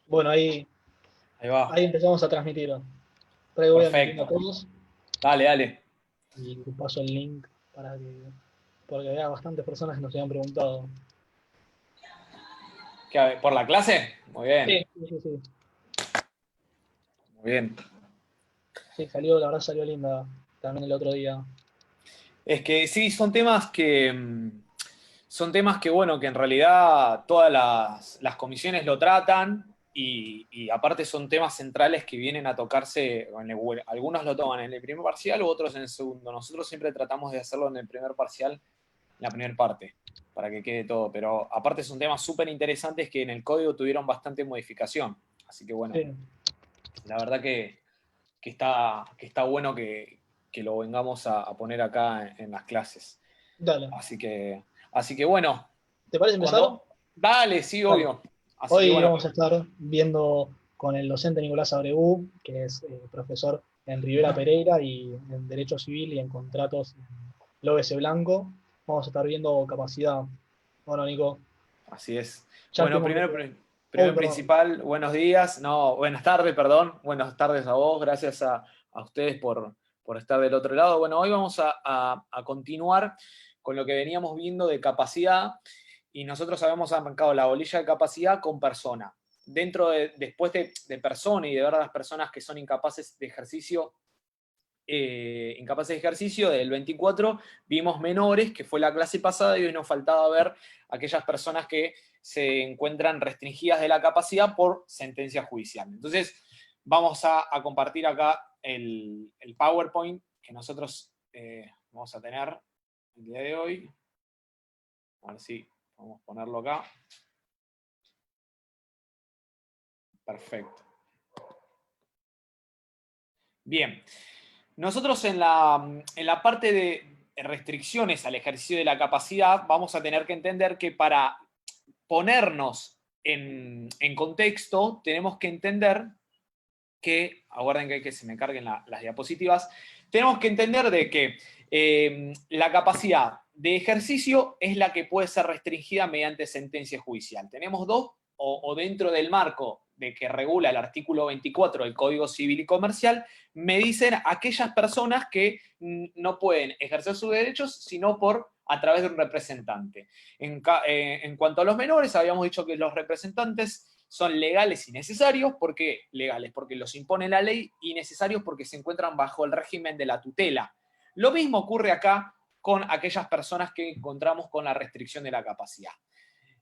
Bueno, Ahí va. ahí empezamos a transmitir. Por ahí voy admitiendo a Perfecto. todos Dale, dale. y te paso el link porque había bastantes personas que nos habían preguntado. ¿Por la clase? Muy bien, Sí, sí, sí, sí. muy bien. Sí, la verdad salió linda también el otro día. Es que sí, son temas que, bueno, que en realidad todas las comisiones lo tratan y aparte son temas centrales que vienen a tocarse, algunos lo toman en el primer parcial u otros en el segundo. Nosotros siempre tratamos de hacerlo en el primer parcial, en la primera parte, para que quede todo. Pero aparte son temas súper interesantes que en el código tuvieron bastante modificación. Así que bueno, Sí, la verdad que está bueno que lo vengamos a poner acá en las clases. dale. Así que bueno, ¿Te parece empezar? cuando. Dale, sí, Dale. obvio. Así que Hoy bueno, vamos a estar viendo con el docente Nicolás Abregú, que es profesor en Rivera Pereira y en Derecho Civil y en Contratos en López Blanco. Vamos a estar viendo capacidad. Bueno, Nico, así es. ya Bueno, estuvimos primero, viendo. Uy, primero perdón. principal, buenos días. No, buenas tardes, perdón. Buenas tardes a vos. Gracias a ustedes por estar del otro lado. Bueno, hoy vamos a continuar con lo que veníamos viendo de capacidad y nosotros habíamos arrancado la bolilla de capacidad con persona. Después de persona y de ver a las personas que son incapaces de ejercicio, del 24 vimos menores, que fue la clase pasada, y hoy nos faltaba ver aquellas personas que se encuentran restringidas de la capacidad por sentencia judicial. Entonces, vamos a compartir acá el PowerPoint que nosotros vamos a tener el día de hoy. A ver si vamos a ponerlo acá. Perfecto. Bien. Nosotros en la parte de restricciones al ejercicio de la capacidad vamos a tener que entender que para ponernos en contexto tenemos que entender que, aguarden que se me carguen las diapositivas, tenemos que entender de que la capacidad de ejercicio es la que puede ser restringida mediante sentencia judicial. Tenemos dos, o dentro del marco de que regula el artículo 24 del Código Civil y Comercial, me dicen aquellas personas que no pueden ejercer sus derechos sino a través de un representante. En cuanto a los menores, habíamos dicho que los representantes son legales y necesarios. ¿Por qué legales? Porque los impone la ley, y necesarios porque se encuentran bajo el régimen de la tutela. Lo mismo ocurre acá con aquellas personas que encontramos con la restricción de la capacidad.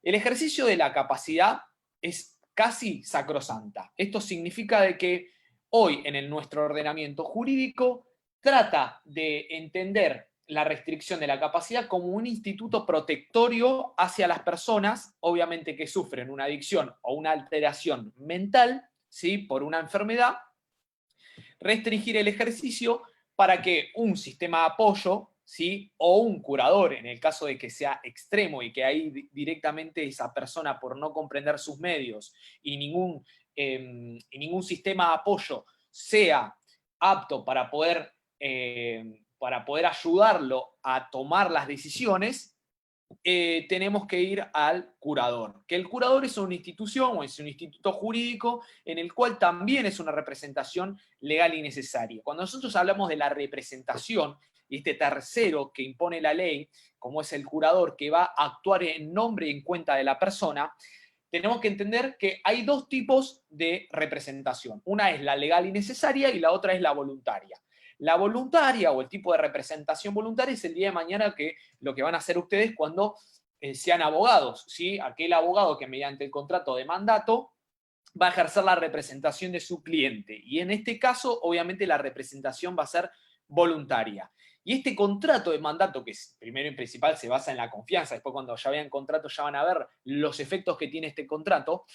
El ejercicio de la capacidad es casi sacrosanta. Esto significa de que hoy en nuestro ordenamiento jurídico trata de entender la restricción de la capacidad como un instituto protectorio hacia las personas, obviamente que sufren una adicción o una alteración mental, ¿sí?, por una enfermedad, restringir el ejercicio para que un sistema de apoyo, ¿sí?, o un curador, en el caso de que sea extremo y que ahí directamente esa persona, por no comprender sus medios y ningún sistema de apoyo sea apto para poder ayudarlo a tomar las decisiones, tenemos que ir al curador. Que el curador es una institución o es un instituto jurídico en el cual también es una representación legal y necesaria. Cuando nosotros hablamos de la representación y este tercero que impone la ley, como es el curador, que va a actuar en nombre y en cuenta de la persona, tenemos que entender que hay dos tipos de representación. Una es la legal y necesaria y la otra es la voluntaria. La voluntaria, o el tipo de representación voluntaria, es el día de mañana lo que van a hacer ustedes cuando sean abogados, ¿sí? Aquel abogado que mediante el contrato de mandato va a ejercer la representación de su cliente. Y en este caso, obviamente, la representación va a ser voluntaria. Y este contrato de mandato, que primero y principal se basa en la confianza, después cuando ya vean contrato ya van a ver los efectos que tiene este contrato,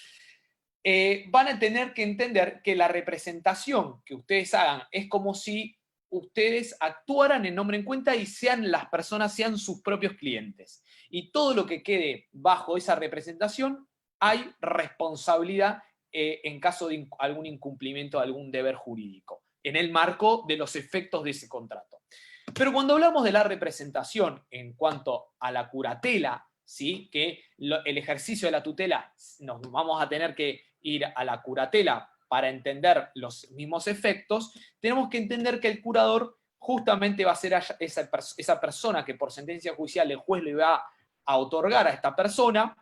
van a tener que entender que la representación que ustedes hagan es como si ustedes actuaran en nombre en cuenta y las personas sean sus propios clientes. Y todo lo que quede bajo esa representación, hay responsabilidad en caso de algún incumplimiento de algún deber jurídico, en el marco de los efectos de ese contrato. Pero cuando hablamos de la representación en cuanto a la curatela, ¿sí? Que el ejercicio de la tutela nos vamos a tener que ir a la curatela para entender los mismos efectos, tenemos que entender que el curador justamente va a ser esa persona que por sentencia judicial el juez le va a otorgar a esta persona,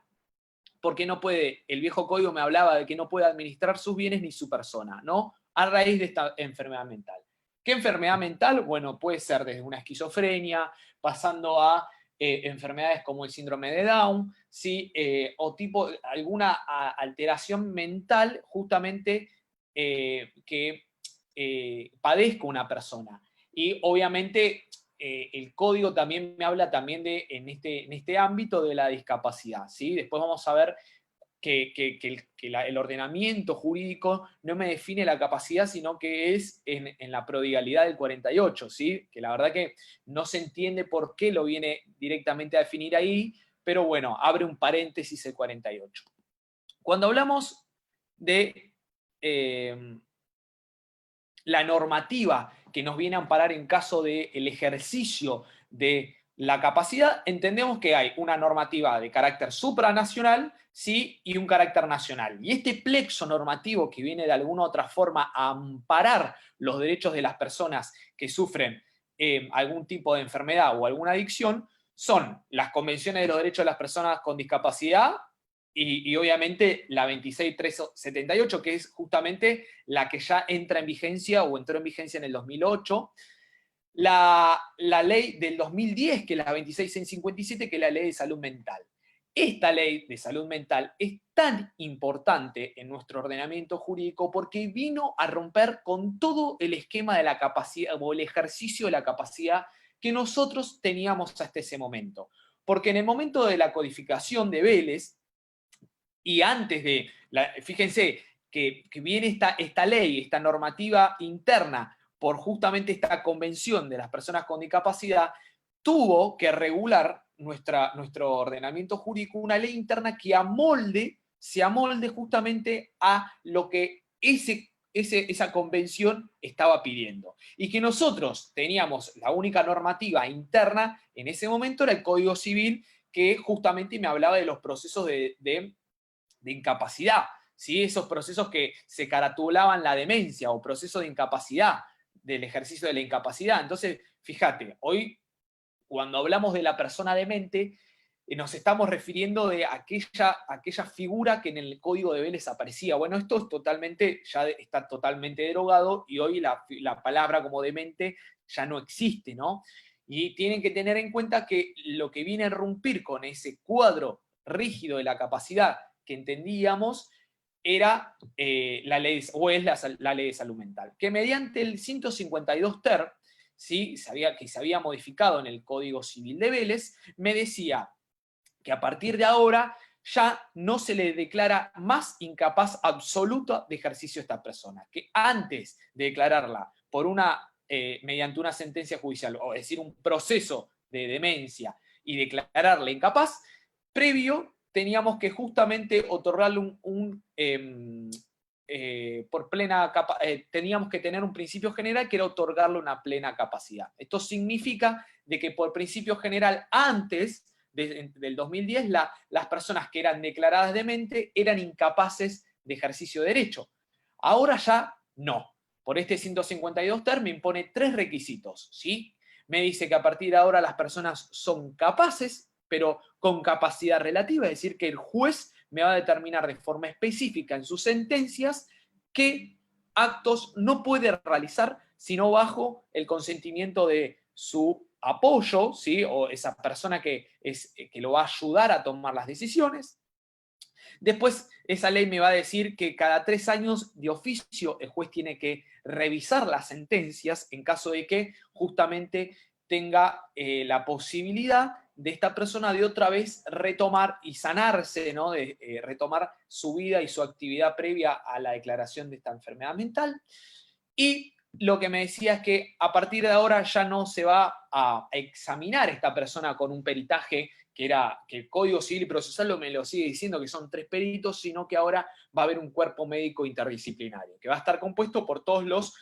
porque no puede, el viejo código me hablaba de que no puede administrar sus bienes ni su persona, ¿no? A raíz de esta enfermedad mental. ¿Qué enfermedad mental? Bueno, puede ser desde una esquizofrenia, pasando a enfermedades como el síndrome de Down, ¿sí? O tipo, alguna alteración mental justamente que padezca una persona. Y obviamente el código también me habla también de, en este ámbito de la discapacidad, ¿sí? Después vamos a ver que el ordenamiento jurídico no me define la capacidad, sino que es en la prodigalidad del 48, ¿sí? Que la verdad que no se entiende por qué lo viene directamente a definir ahí, pero bueno, abre un paréntesis el 48. Cuando hablamos de la normativa que nos viene a amparar en caso del ejercicio de la capacidad, entendemos que hay una normativa de carácter supranacional, ¿sí? Y un carácter nacional. Y este plexo normativo que viene de alguna u otra forma a amparar los derechos de las personas que sufren algún tipo de enfermedad o alguna adicción, son las convenciones de los derechos de las personas con discapacidad y obviamente la 26378, que es justamente la que ya entra en vigencia o entró en vigencia en el 2008. La ley del 2010, que es la 26657, que es la ley de salud mental. Esta ley de salud mental es tan importante en nuestro ordenamiento jurídico porque vino a romper con todo el esquema de la capacidad o el ejercicio de la capacidad que nosotros teníamos hasta ese momento. Porque en el momento de la codificación de Vélez, y antes de, fíjense que viene esta ley, esta normativa interna por justamente esta convención de las personas con discapacidad, tuvo que regular nuestro ordenamiento jurídico una ley interna que se amolde justamente a lo que esa convención estaba pidiendo. Y que nosotros teníamos la única normativa interna en ese momento era el Código Civil, que justamente me hablaba de los procesos de incapacidad, ¿sí? Esos procesos que se caratulaban la demencia o procesos de incapacidad, del ejercicio de la incapacidad. Entonces, fíjate, hoy cuando hablamos de la persona demente, nos estamos refiriendo de aquella figura que en el Código de Vélez aparecía. Bueno, esto es ya está totalmente derogado y hoy la palabra como demente ya no existe, ¿no? Y tienen que tener en cuenta que lo que viene a romper con ese cuadro rígido de la capacidad que entendíamos era la ley, o es la ley de salud mental, que mediante el 152 ter, ¿sí? Que se había modificado en el Código Civil de Vélez, me decía que a partir de ahora ya no se le declara más incapaz absoluta de ejercicio a esta persona, que antes de declararla mediante una sentencia judicial, o es decir, un proceso de demencia, y declararla incapaz, previo teníamos que justamente otorgarle teníamos que tener un principio general que era otorgarle una plena capacidad. Esto significa de que por principio general antes del 2010 las personas que eran declaradas demente eran incapaces de ejercicio de derecho. Ahora ya no. Por este 152 ter me impone 3 requisitos, ¿sí? Me dice que a partir de ahora las personas son capaces, pero con capacidad relativa, es decir, que el juez me va a determinar de forma específica en sus sentencias qué actos no puede realizar sino bajo el consentimiento de su apoyo, ¿sí? O esa persona que lo va a ayudar a tomar las decisiones. Después, esa ley me va a decir que cada 3 años de oficio el juez tiene que revisar las sentencias en caso de que justamente tenga la posibilidad de esta persona de otra vez retomar y sanarse, ¿no? De retomar su vida y su actividad previa a la declaración de esta enfermedad mental. Y lo que me decía es que a partir de ahora ya no se va a examinar esta persona con un peritaje que el Código Civil y Procesal me lo sigue diciendo que son 3 peritos, sino que ahora va a haber un cuerpo médico interdisciplinario, que va a estar compuesto por todos los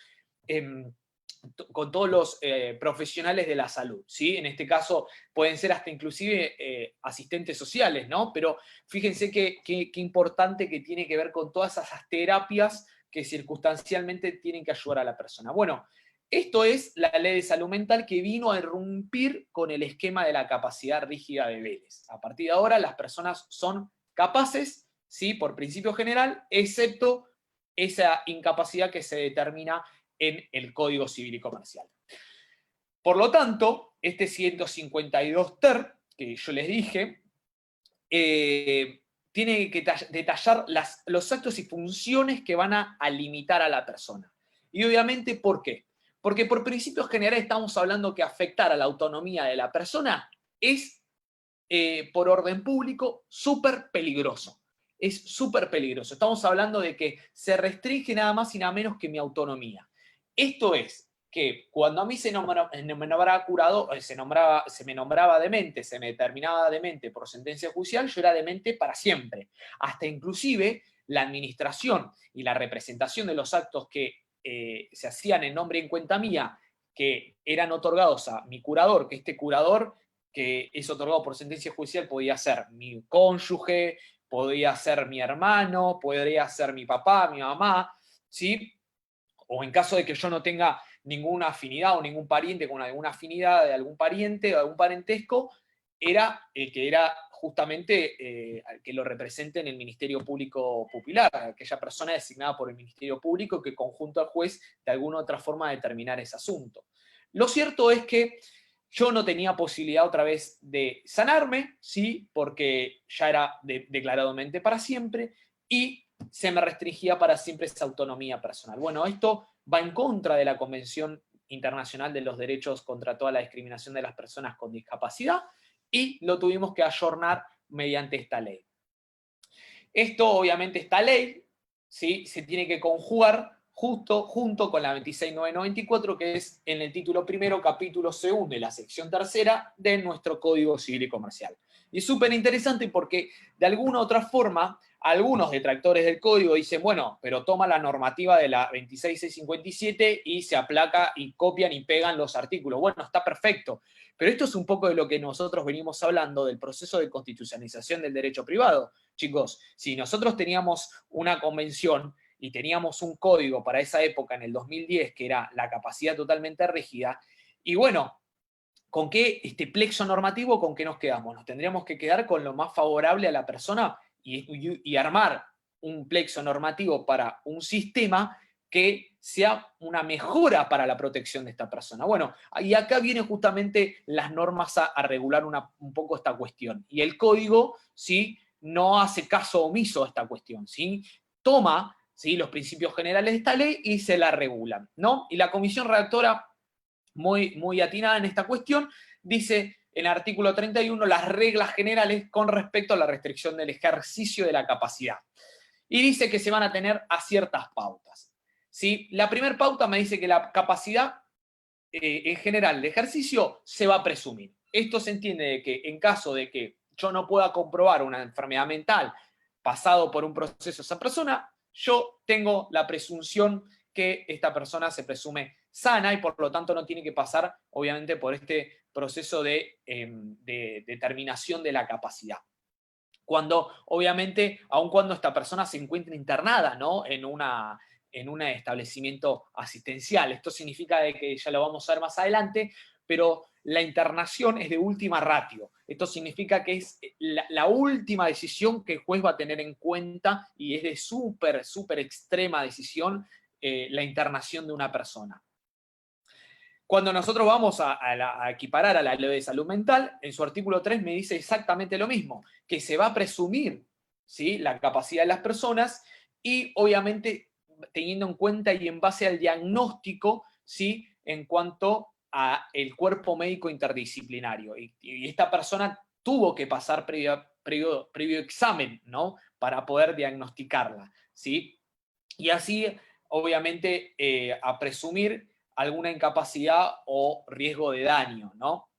con todos los profesionales de la salud, ¿sí? En este caso pueden ser hasta inclusive asistentes sociales, ¿no? Pero fíjense qué importante que tiene que ver con todas esas terapias que circunstancialmente tienen que ayudar a la persona. Bueno, esto es la ley de salud mental que vino a irrumpir con el esquema de la capacidad rígida de Vélez. A partir de ahora las personas son capaces, ¿sí? Por principio general, excepto esa incapacidad que se determina en el Código Civil y Comercial. Por lo tanto, este 152 ter, que yo les dije, tiene que detallar los actos y funciones que van a limitar a la persona. Y obviamente, ¿por qué? Porque por principios generales estamos hablando que afectar a la autonomía de la persona es, por orden público, súper peligroso. Es súper peligroso. Estamos hablando de que se restringe nada más y nada menos que mi autonomía. Esto es que cuando a mí se me nombraba curado, se me nombraba demente, se me determinaba demente por sentencia judicial, yo era demente para siempre. Hasta inclusive la administración y la representación de los actos que se hacían en nombre y en cuenta mía, que eran otorgados a mi curador, que este curador que es otorgado por sentencia judicial podía ser mi cónyuge, podía ser mi hermano, podría ser mi papá, mi mamá, ¿sí? O en caso de que yo no tenga ninguna afinidad o ningún pariente con alguna afinidad de algún pariente o algún parentesco, era el que era justamente que lo represente en el Ministerio Público Popular, aquella persona designada por el Ministerio Público que conjunto al juez de alguna otra forma determinar ese asunto. Lo cierto es que yo no tenía posibilidad otra vez de sanarme, ¿sí? Porque ya era declarado mente para siempre, y se me restringía para siempre esa autonomía personal. Bueno, esto va en contra de la Convención Internacional de los Derechos contra toda la discriminación de las personas con discapacidad y lo tuvimos que ayornar mediante esta ley. Esto, obviamente, esta ley, ¿sí? Se tiene que conjugar junto con la 26994, que es en el título primero, capítulo segundo de la sección tercera de nuestro Código Civil y Comercial. Y es súper interesante porque, de alguna u otra forma, algunos detractores del código dicen, bueno, pero toma la normativa de la 26657 y se aplaca y copian y pegan los artículos. Bueno, está perfecto. Pero esto es un poco de lo que nosotros venimos hablando del proceso de constitucionalización del derecho privado. Chicos, si nosotros teníamos una convención y teníamos un código para esa época en el 2010 que era la capacidad totalmente rígida, y bueno, ¿con qué plexo normativo, con qué nos quedamos? Nos tendríamos que quedar con lo más favorable a la persona y armar un plexo normativo para un sistema que sea una mejora para la protección de esta persona. Bueno, y acá vienen justamente las normas a regular un poco esta cuestión. Y el código, ¿sí?, no hace caso omiso a esta cuestión, ¿sí? Toma, ¿sí?, los principios generales de esta ley y se la regulan, ¿no? Y la comisión redactora, muy atinada en esta cuestión, dice en el artículo 31 las reglas generales con respecto a la restricción del ejercicio de la capacidad. Y dice que se van a tener a ciertas pautas, ¿sí? La primera pauta me dice que la capacidad en general de ejercicio se va a presumir. Esto se entiende de que en caso de que yo no pueda comprobar una enfermedad mental pasado por un proceso de esa persona, yo tengo la presunción que esta persona se presume sana y por lo tanto no tiene que pasar, obviamente, por este proceso de determinación de la capacidad. Cuando, obviamente, aun cuando esta persona se encuentre internada, ¿no?, en un establecimiento asistencial. Esto significa de que ya lo vamos a ver más adelante, pero la internación es de última ratio. Esto significa que es la última decisión que el juez va a tener en cuenta y es de súper extrema decisión la internación de una persona. Cuando nosotros vamos a equiparar a la ley de salud mental, en su artículo 3 me dice exactamente lo mismo, que se va a presumir, ¿sí?, la capacidad de las personas y obviamente teniendo en cuenta y en base al diagnóstico, ¿sí?, en cuanto a el cuerpo médico interdisciplinario. Y esta persona tuvo que pasar previo examen, ¿no?, para poder diagnosticarla, ¿sí? Y así, obviamente, a presumir alguna incapacidad o riesgo de daño, ¿no?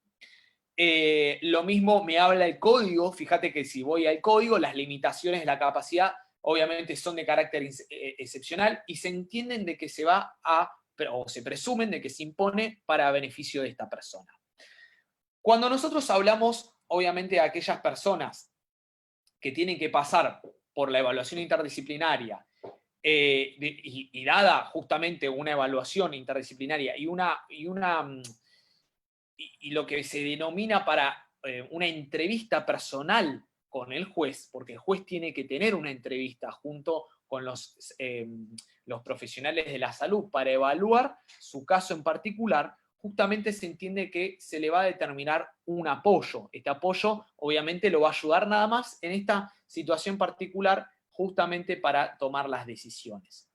Lo mismo me habla el código, fíjate que si voy al código, las limitaciones de la capacidad obviamente son de carácter excepcional y se entienden de que se va a o se presumen de que se impone para beneficio de esta persona. Cuando nosotros hablamos, obviamente, de aquellas personas que tienen que pasar por la evaluación interdisciplinaria, y dada justamente una evaluación interdisciplinaria y lo que se denomina para una entrevista personal con el juez, porque el juez tiene que tener una entrevista junto con los profesionales de la salud para evaluar su caso en particular, justamente se entiende que se le va a determinar un apoyo. Este apoyo obviamente lo va a ayudar nada más en esta situación particular justamente para tomar las decisiones.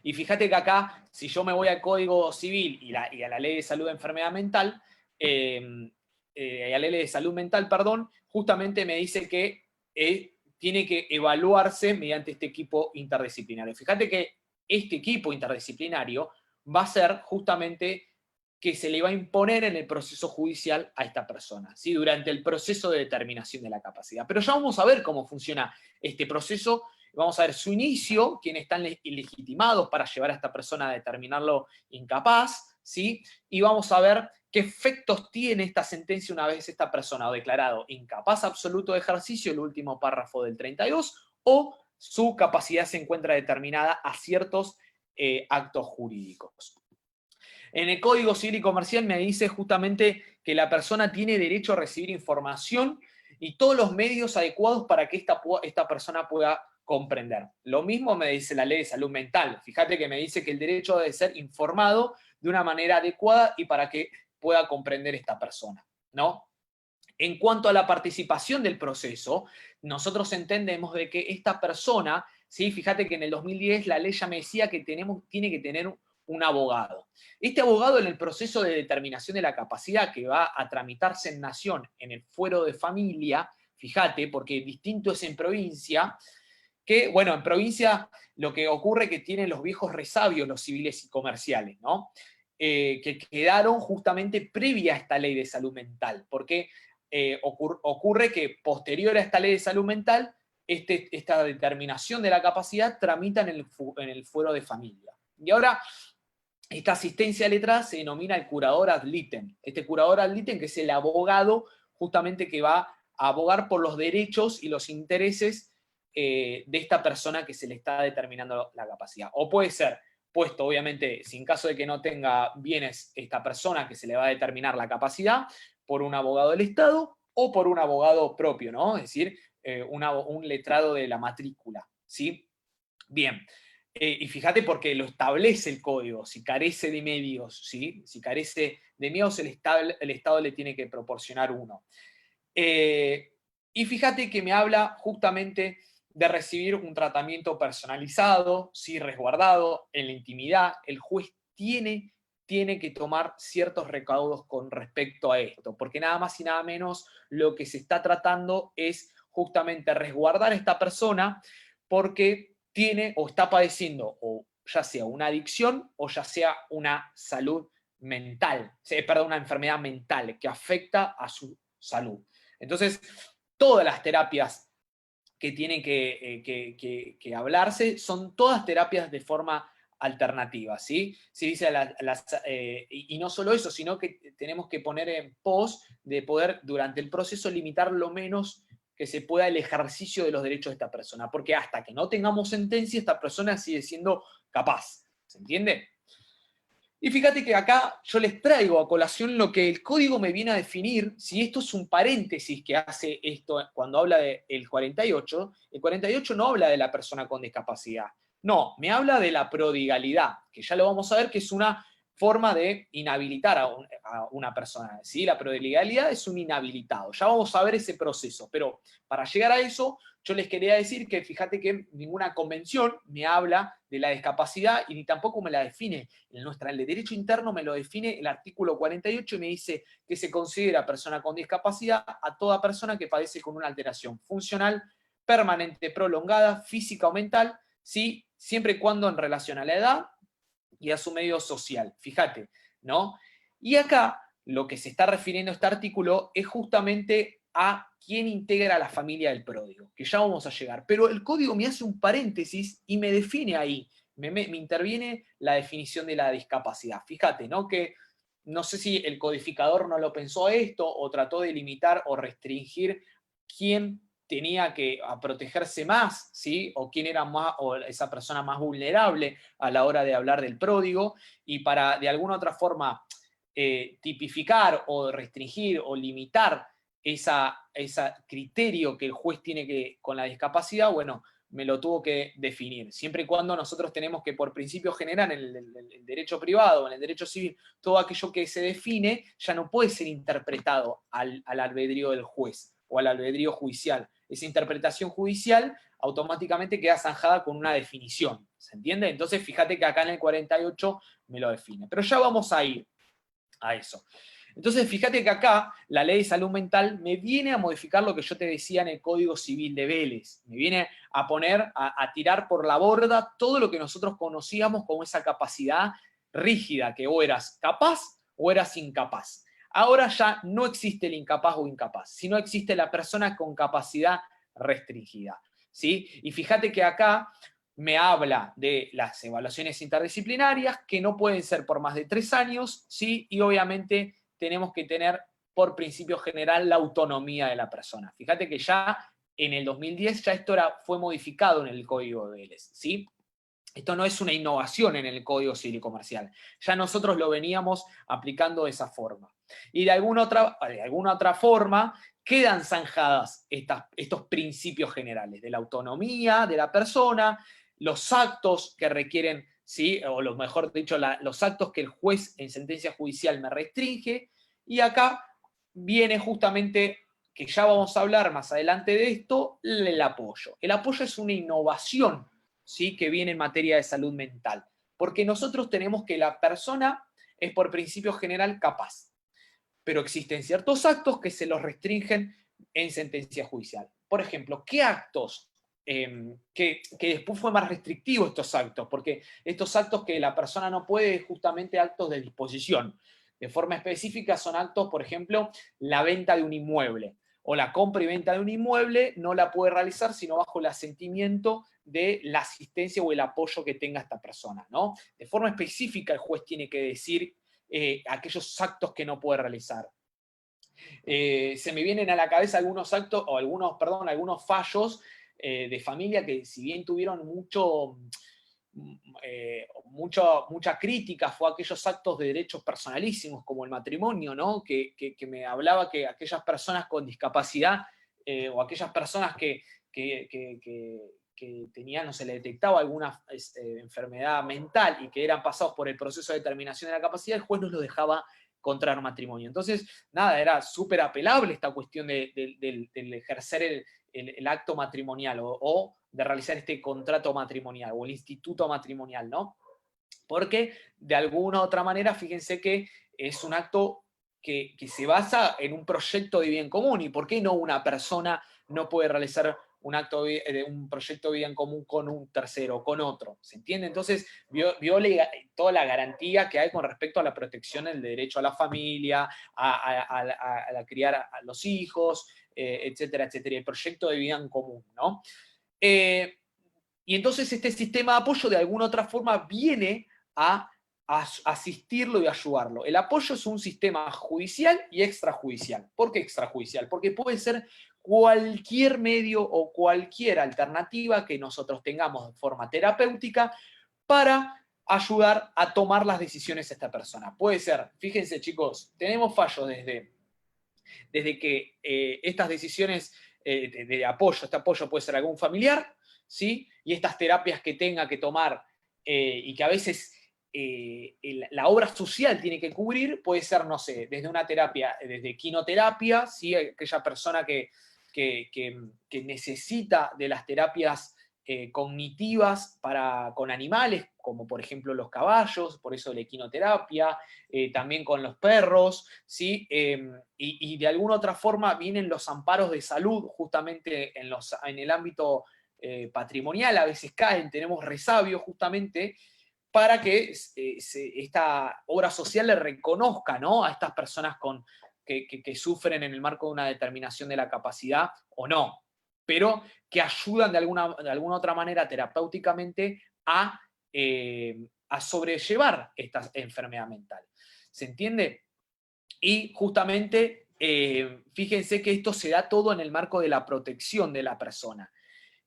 Y fíjate que acá, si yo me voy al Código Civil y a la Ley de Salud de Enfermedad Mental, a la Ley de Salud Mental, perdón, justamente me dice que tiene que evaluarse mediante este equipo interdisciplinario. Fíjate que este equipo interdisciplinario va a ser justamente que se le va a imponer en el proceso judicial a esta persona, ¿sí? Durante el proceso de determinación de la capacidad. Pero ya vamos a ver cómo funciona este proceso. Vamos a ver su inicio, quiénes están ilegitimados para llevar a esta persona a determinarlo incapaz, ¿sí? Y vamos a ver qué efectos tiene esta sentencia una vez esta persona o declarado incapaz absoluto de ejercicio, el último párrafo del 32, o su capacidad se encuentra determinada a ciertos actos jurídicos. En el Código Civil y Comercial me dice justamente que la persona tiene derecho a recibir información y todos los medios adecuados para que esta persona pueda comprender. Lo mismo me dice la Ley de Salud Mental. Fíjate que me dice que el derecho debe ser informado de una manera adecuada y para que pueda comprender esta persona, ¿no? En cuanto a la participación del proceso, nosotros entendemos de que esta persona, ¿sí? Fíjate que en el 2010 la ley ya me decía que tiene que tener un abogado. Este abogado en el proceso de determinación de la capacidad que va a tramitarse en Nación, en el fuero de familia, fíjate, porque distinto es en provincia, que, bueno, en provincia lo que ocurre es que tienen los viejos resabios, los civiles y comerciales, ¿no? Que quedaron justamente previa a esta ley de salud mental, porque ocurre que posterior a esta ley de salud mental, esta determinación de la capacidad tramita en el fuero de familia. Y ahora, esta asistencia letrada se denomina el curador ad litem. Este curador ad litem, que es el abogado justamente que va a abogar por los derechos y los intereses de esta persona que se le está determinando la capacidad. O puede ser puesto, obviamente, si en caso de que no tenga bienes esta persona que se le va a determinar la capacidad, por un abogado del Estado o por un abogado propio, ¿no? Es decir, un letrado de la matrícula, ¿sí? Bien. Y fíjate porque lo establece el código, si carece de medios, ¿sí? Si carece de medios, el Estado le tiene que proporcionar uno. Y fíjate que me habla justamente de recibir un tratamiento personalizado, ¿sí? Resguardado, en la intimidad. El juez tiene que tomar ciertos recaudos con respecto a esto, porque nada más y nada menos lo que se está tratando es justamente resguardar a esta persona porque tiene o está padeciendo o ya sea una adicción o ya sea una salud mental, perdón, una enfermedad mental que afecta a su salud. Entonces, todas las terapias que tienen que hablarse son todas terapias de forma alternativa, ¿sí? Se dice y no solo eso, sino que tenemos que poner en pos de poder durante el proceso limitar lo menos que se pueda el ejercicio de los derechos de esta persona, porque hasta que no tengamos sentencia, esta persona sigue siendo capaz, ¿se entiende? Y fíjate que acá yo les traigo a colación lo que el código me viene a definir, si esto es un paréntesis que hace esto cuando habla del 48, el 48 no habla de la persona con discapacidad, no, me habla de la prodigalidad, que ya lo vamos a ver que es una forma de inhabilitar a una persona, ¿sí? La prodigalidad es un inhabilitado, ya vamos a ver ese proceso, pero para llegar a eso, yo les quería decir que fíjate que ninguna convención me habla de la discapacidad y ni tampoco me la define. El derecho interno me lo define el artículo 48 y me dice que se considera persona con discapacidad a toda persona que padece con una alteración funcional, permanente, prolongada, física o mental, ¿sí? Siempre y cuando en relación a la edad y a su medio social. Fíjate, ¿no? Y acá lo que se está refiriendo a este artículo es justamente a quién integra la familia del pródigo, que ya vamos a llegar. Pero el código me hace un paréntesis y me define ahí, me interviene la definición de la discapacidad. Fíjate, ¿no? Que no sé si el codificador no lo pensó esto o trató de limitar o restringir quién tenía que protegerse más, ¿sí? O quién era más, o esa persona más vulnerable a la hora de hablar del pródigo, y para de alguna otra forma tipificar o restringir o limitar ese criterio que el juez tiene que con la discapacidad, bueno, me lo tuvo que definir. Siempre y cuando nosotros tenemos que, por principio general, en el derecho privado, en el derecho civil, todo aquello que se define ya no puede ser interpretado al albedrío del juez o al albedrío judicial. Esa interpretación judicial automáticamente queda zanjada con una definición. ¿Se entiende? Entonces, fíjate que acá en el 48 me lo define. Pero ya vamos a ir a eso. Entonces, fíjate que acá la ley de salud mental me viene a modificar lo que yo te decía en el Código Civil de Vélez. Me viene a poner, a tirar por la borda todo lo que nosotros conocíamos como esa capacidad rígida, que o eras capaz o eras incapaz. Ahora ya no existe el incapaz o incapaz, sino existe la persona con capacidad restringida, ¿sí? Y fíjate que acá me habla de las evaluaciones interdisciplinarias, que no pueden ser por más de 3 años, ¿sí? Y obviamente tenemos que tener por principio general la autonomía de la persona. Fíjate que ya en el 2010 ya esto fue modificado en el Código de Vélez, ¿sí? Esto no es una innovación en el Código Civil y Comercial. Ya nosotros lo veníamos aplicando de esa forma. Y de alguna otra forma quedan zanjadas estos principios generales de la autonomía de la persona, los actos que requieren, ¿sí? O lo mejor dicho, los actos que el juez en sentencia judicial me restringe. Y acá viene justamente, que ya vamos a hablar más adelante de esto, el apoyo. El apoyo es una innovación, ¿sí? Que viene en materia de salud mental. Porque nosotros tenemos que la persona es por principio general capaz, pero existen ciertos actos que se los restringen en sentencia judicial. Por ejemplo, ¿qué actos? Que después fue más restrictivo estos actos, porque estos actos que la persona no puede, justamente actos de disposición. De forma específica son actos, por ejemplo, la venta de un inmueble o la compra y venta de un inmueble no la puede realizar sino bajo el asentimiento de la asistencia o el apoyo que tenga esta persona, ¿no? De forma específica el juez tiene que decir aquellos actos que no puede realizar. Se me vienen a la cabeza algunos actos, o algunos fallos de familia que si bien tuvieron mucha crítica, fue aquellos actos de derechos personalísimos como el matrimonio, ¿no? Que me hablaba que aquellas personas con discapacidad o aquellas personas que tenían, no se le detectaba alguna enfermedad mental y que eran pasados por el proceso de determinación de la capacidad, el juez no los dejaba contraer matrimonio. Entonces, nada, era súper apelable esta cuestión del ejercer el acto matrimonial o de realizar este contrato matrimonial o el instituto matrimonial, ¿no? Porque de alguna u otra manera, fíjense que es un acto que se basa en un proyecto de bien común. ¿Y por qué no una persona no puede realizar un proyecto de bien común con un tercero, con otro? ¿Se entiende? Entonces, viola toda la garantía que hay con respecto a la protección del derecho a la familia, a criar a los hijos, etcétera, etcétera. El proyecto de vida en común, ¿no? Y entonces este sistema de apoyo de alguna otra forma viene a asistirlo y ayudarlo. El apoyo es un sistema judicial y extrajudicial. ¿Por qué extrajudicial? Porque puede ser cualquier medio o cualquier alternativa que nosotros tengamos de forma terapéutica para ayudar a tomar las decisiones a esta persona. Puede ser, fíjense chicos, tenemos fallos desde que estas decisiones de apoyo, este apoyo puede ser algún familiar, ¿sí? Y estas terapias que tenga que tomar y que a veces la obra social tiene que cubrir, puede ser, no sé, desde una terapia, desde quinoterapia, ¿sí? Aquella persona que necesita de las terapias cognitivas con animales, como por ejemplo los caballos, por eso la equinoterapia, también con los perros, ¿sí? Y de alguna otra forma vienen los amparos de salud justamente en el ámbito patrimonial, a veces caen, tenemos resabio justamente para que esta obra social le reconozca, ¿no? A estas personas que sufren en el marco de una determinación de la capacidad o no, pero que ayudan de alguna otra manera terapéuticamente a a sobrellevar esta enfermedad mental. ¿Se entiende? Y justamente, fíjense que esto se da todo en el marco de la protección de la persona.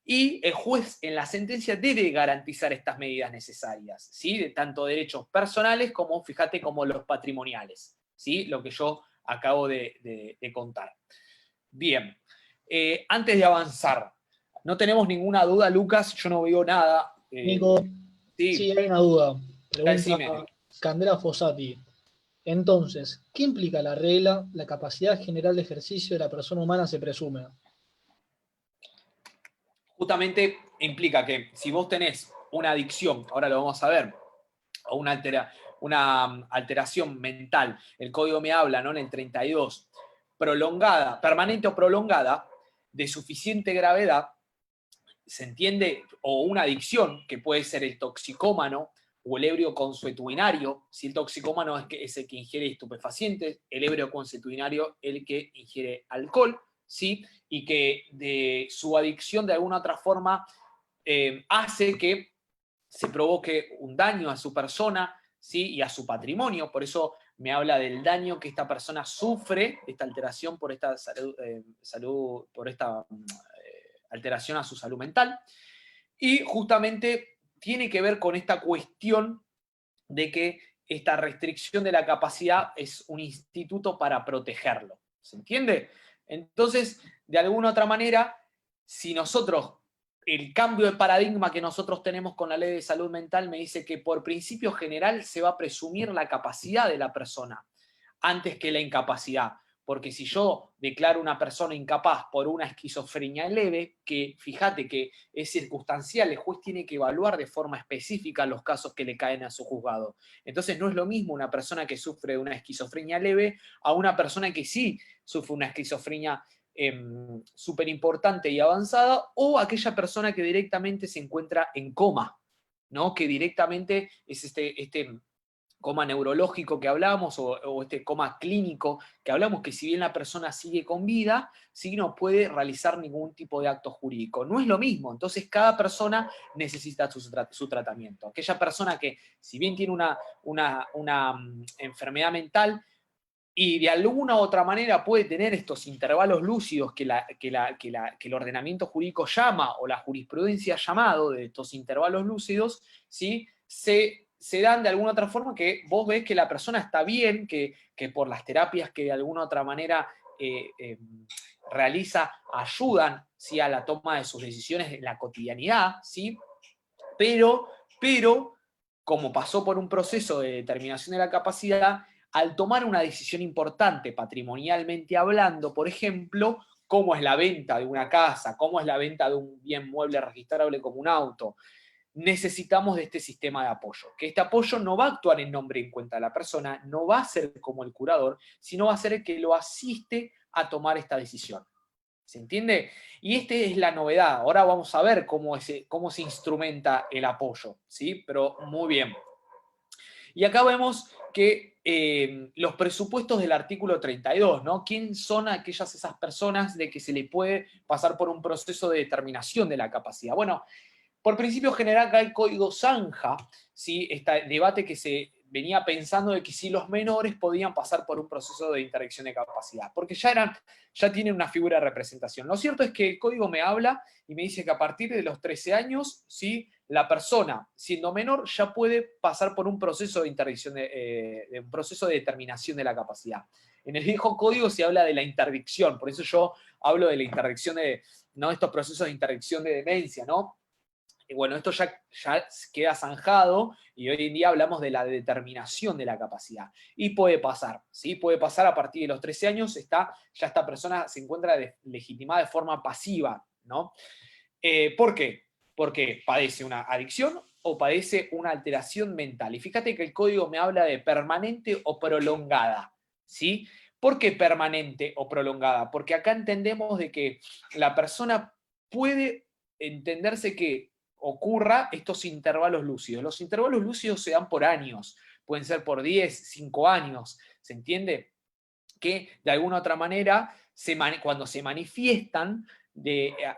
Y el juez en la sentencia debe garantizar estas medidas necesarias, ¿sí? De tanto derechos personales como, fíjate, como los patrimoniales, ¿sí? Lo que yo acabo de contar. Bien, antes de avanzar, no tenemos ninguna duda, Lucas, yo no veo nada. Nico, Sí, sí, hay una duda. Pregunta decime. Candela Fossati. Entonces, ¿qué implica la regla? La capacidad general de ejercicio de la persona humana se presume. Justamente implica que si vos tenés una adicción, ahora lo vamos a ver, o una alteración mental, el código me habla, ¿no? En el 32, prolongada, permanente o prolongada, de suficiente gravedad, ¿se entiende? O una adicción, que puede ser el toxicómano o el ebrio consuetudinario. Si el toxicómano es el que ingiere estupefacientes, el ebrio consuetudinario el que ingiere alcohol, ¿sí? Y que de su adicción de alguna otra forma hace que se provoque un daño a su persona, ¿sí? Y a su patrimonio. Por eso me habla del daño que esta persona sufre, esta alteración por esta por esta alteración a su salud mental. Y justamente tiene que ver con esta cuestión de que esta restricción de la capacidad es un instituto para protegerlo. ¿Se entiende? Entonces, de alguna otra manera, si nosotros, el cambio de paradigma que nosotros tenemos con la ley de salud mental me dice que por principio general se va a presumir la capacidad de la persona antes que la incapacidad. Porque si yo declaro una persona incapaz por una esquizofrenia leve, que fíjate que es circunstancial, el juez tiene que evaluar de forma específica los casos que le caen a su juzgado. Entonces no es lo mismo una persona que sufre de una esquizofrenia leve a una persona que sí sufre una esquizofrenia súper importante y avanzada, o aquella persona que directamente se encuentra en coma, ¿no? Que directamente es este coma neurológico que hablamos, o este coma clínico que hablamos, que si bien la persona sigue con vida, sí no puede realizar ningún tipo de acto jurídico. No es lo mismo, entonces cada persona necesita su tratamiento. Aquella persona que, si bien tiene una enfermedad mental, y de alguna u otra manera puede tener estos intervalos lúcidos que el ordenamiento jurídico llama, o la jurisprudencia ha llamado de estos intervalos lúcidos, ¿sí? Se dan de alguna otra forma que vos ves que la persona está bien, que por las terapias que de alguna otra manera realiza ayudan, ¿sí? A la toma de sus decisiones en la cotidianidad, ¿sí? Pero, como pasó por un proceso de determinación de la capacidad, al tomar una decisión importante patrimonialmente hablando, por ejemplo, cómo es la venta de una casa, cómo es la venta de un bien mueble registrable como un auto, necesitamos de este sistema de apoyo. Que este apoyo no va a actuar en nombre y en cuenta de la persona, no va a ser como el curador, sino va a ser el que lo asiste a tomar esta decisión. ¿Se entiende? Y esta es la novedad. Ahora vamos a ver cómo se instrumenta el apoyo, ¿sí? Pero muy bien. Y acá vemos que los presupuestos del artículo 32, ¿no? ¿Quién son esas personas de que se le puede pasar por un proceso de determinación de la capacidad? Bueno, por principio general, acá el código zanja, ¿sí? Este debate que se venía pensando de que si los menores podían pasar por un proceso de interdicción de capacidad, porque ya tienen una figura de representación. Lo cierto es que el código me habla y me dice que a partir de los 13 años, ¿sí? La persona, siendo menor, ya puede pasar por un proceso de interdicción, un proceso de determinación de la capacidad. En el viejo código se habla de la interdicción, por eso yo hablo de la interdicción ¿no? Estos procesos de interdicción de demencia, ¿no? Y bueno, esto ya queda zanjado y hoy en día hablamos de la determinación de la capacidad. Y puede pasar, ¿sí? Puede pasar a partir de los 13 años, ya esta persona se encuentra legitimada de forma pasiva, ¿no? ¿Por qué? Porque padece una adicción o padece una alteración mental. Y fíjate que el código me habla de permanente o prolongada, ¿sí? ¿Por qué permanente o prolongada? Porque acá entendemos de que la persona puede entenderse que ocurra estos intervalos lúcidos. Los intervalos lúcidos se dan por años, pueden ser por 10, 5 años, ¿se entiende? Que de alguna otra manera, cuando se manifiestan,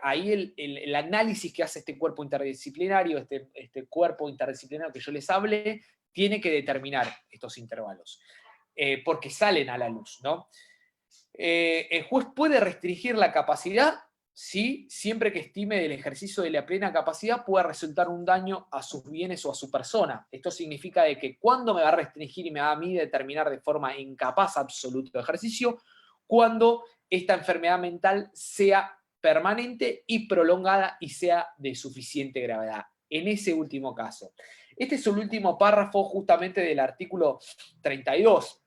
ahí el análisis que hace este cuerpo interdisciplinario, este cuerpo interdisciplinario que yo les hablé, tiene que determinar estos intervalos, porque salen a la luz, ¿no? El juez puede restringir la capacidad, sí, siempre que estime del ejercicio de la plena capacidad pueda resultar un daño a sus bienes o a su persona. Esto significa de que cuando me va a restringir y me va a mí determinar de forma incapaz absoluta de ejercicio, cuando esta enfermedad mental sea permanente y prolongada y sea de suficiente gravedad. En ese último caso. Este es el último párrafo justamente del artículo 32,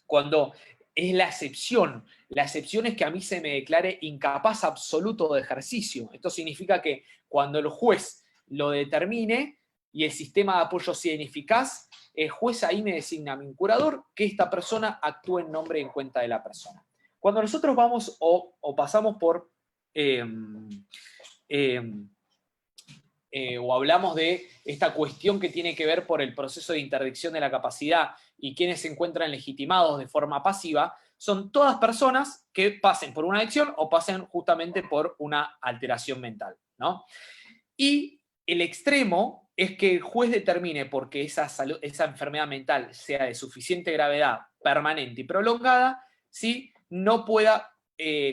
cuando es la excepción. La excepción es que a mí se me declare incapaz absoluto de ejercicio. Esto significa que cuando el juez lo determine y el sistema de apoyo sea ineficaz, el juez ahí me designa a mi curador, que esta persona actúe en nombre y en cuenta de la persona. Cuando nosotros vamos o pasamos por o hablamos de esta cuestión que tiene que ver por el proceso de interdicción de la capacidad y quienes se encuentran legitimados de forma pasiva, son todas personas que pasen por una adicción o pasen justamente por una alteración mental, ¿no? Y el extremo es que el juez determine porque esa enfermedad mental sea de suficiente gravedad, permanente y prolongada, ¿sí? No pueda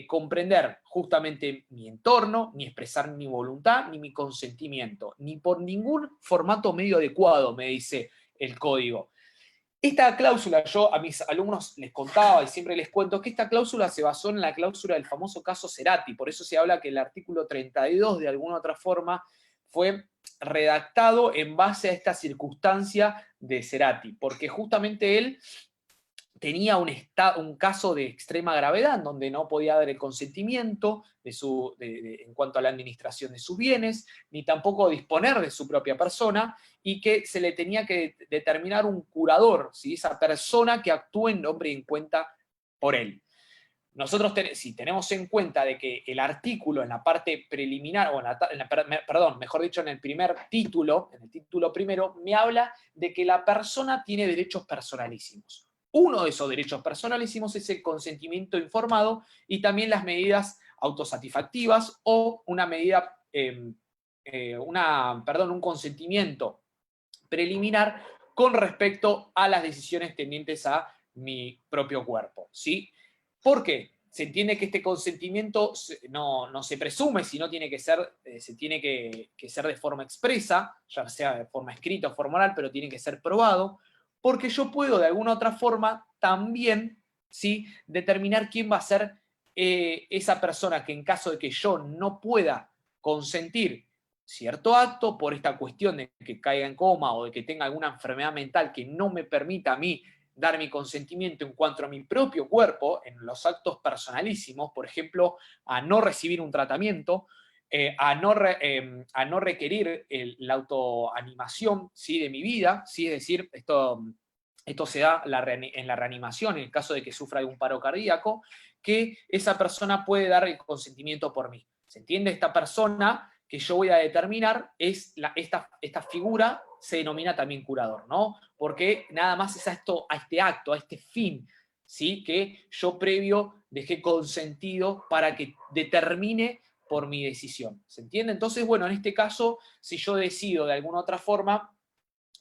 comprender justamente mi entorno, ni expresar mi voluntad, ni mi consentimiento, ni por ningún formato medio adecuado, me dice el código. Esta cláusula, yo a mis alumnos les contaba y siempre les cuento que esta cláusula se basó en la cláusula del famoso caso Cerati, por eso se habla que el artículo 32 de alguna otra forma fue redactado en base a esta circunstancia de Cerati, porque justamente él tenía un caso de extrema gravedad en donde no podía dar el consentimiento en cuanto a la administración de sus bienes, ni tampoco disponer de su propia persona, y que se le tenía que determinar un curador, ¿sí? Esa persona que actúe en nombre y en cuenta por él. Nosotros, si tenemos en cuenta de que el artículo en la parte preliminar, o perdón, mejor dicho, en el primer título, en el título primero, me habla de que la persona tiene derechos personalísimos. Uno de esos derechos personalísimos es el consentimiento informado y también las medidas autosatisfactivas o una medida, un consentimiento preliminar con respecto a las decisiones tendientes a mi propio cuerpo, ¿sí? ¿Por qué? Se entiende que este consentimiento no se presume, sino tiene que ser, se tiene que ser de forma expresa, ya sea de forma escrita o formal, pero tiene que ser probado, porque yo puedo de alguna otra forma también, ¿sí?, determinar quién va a ser esa persona que en caso de que yo no pueda consentir cierto acto por esta cuestión de que caiga en coma o de que tenga alguna enfermedad mental que no me permita a mí dar mi consentimiento en cuanto a mi propio cuerpo, en los actos personalísimos, por ejemplo, a no recibir un tratamiento, a no requerir la autoanimación, ¿sí?, de mi vida, ¿sí? Es decir, esto se da en la reanimación, en el caso de que sufra algún paro cardíaco, que esa persona puede dar el consentimiento por mí. ¿Se entiende? Esta persona que yo voy a determinar es esta figura se denomina también curador, ¿no? Porque nada más es a este acto, a este fin, ¿sí?, que yo previo dejé consentido para que determine por mi decisión. ¿Se entiende? Entonces, bueno, en este caso, si yo decido de alguna otra forma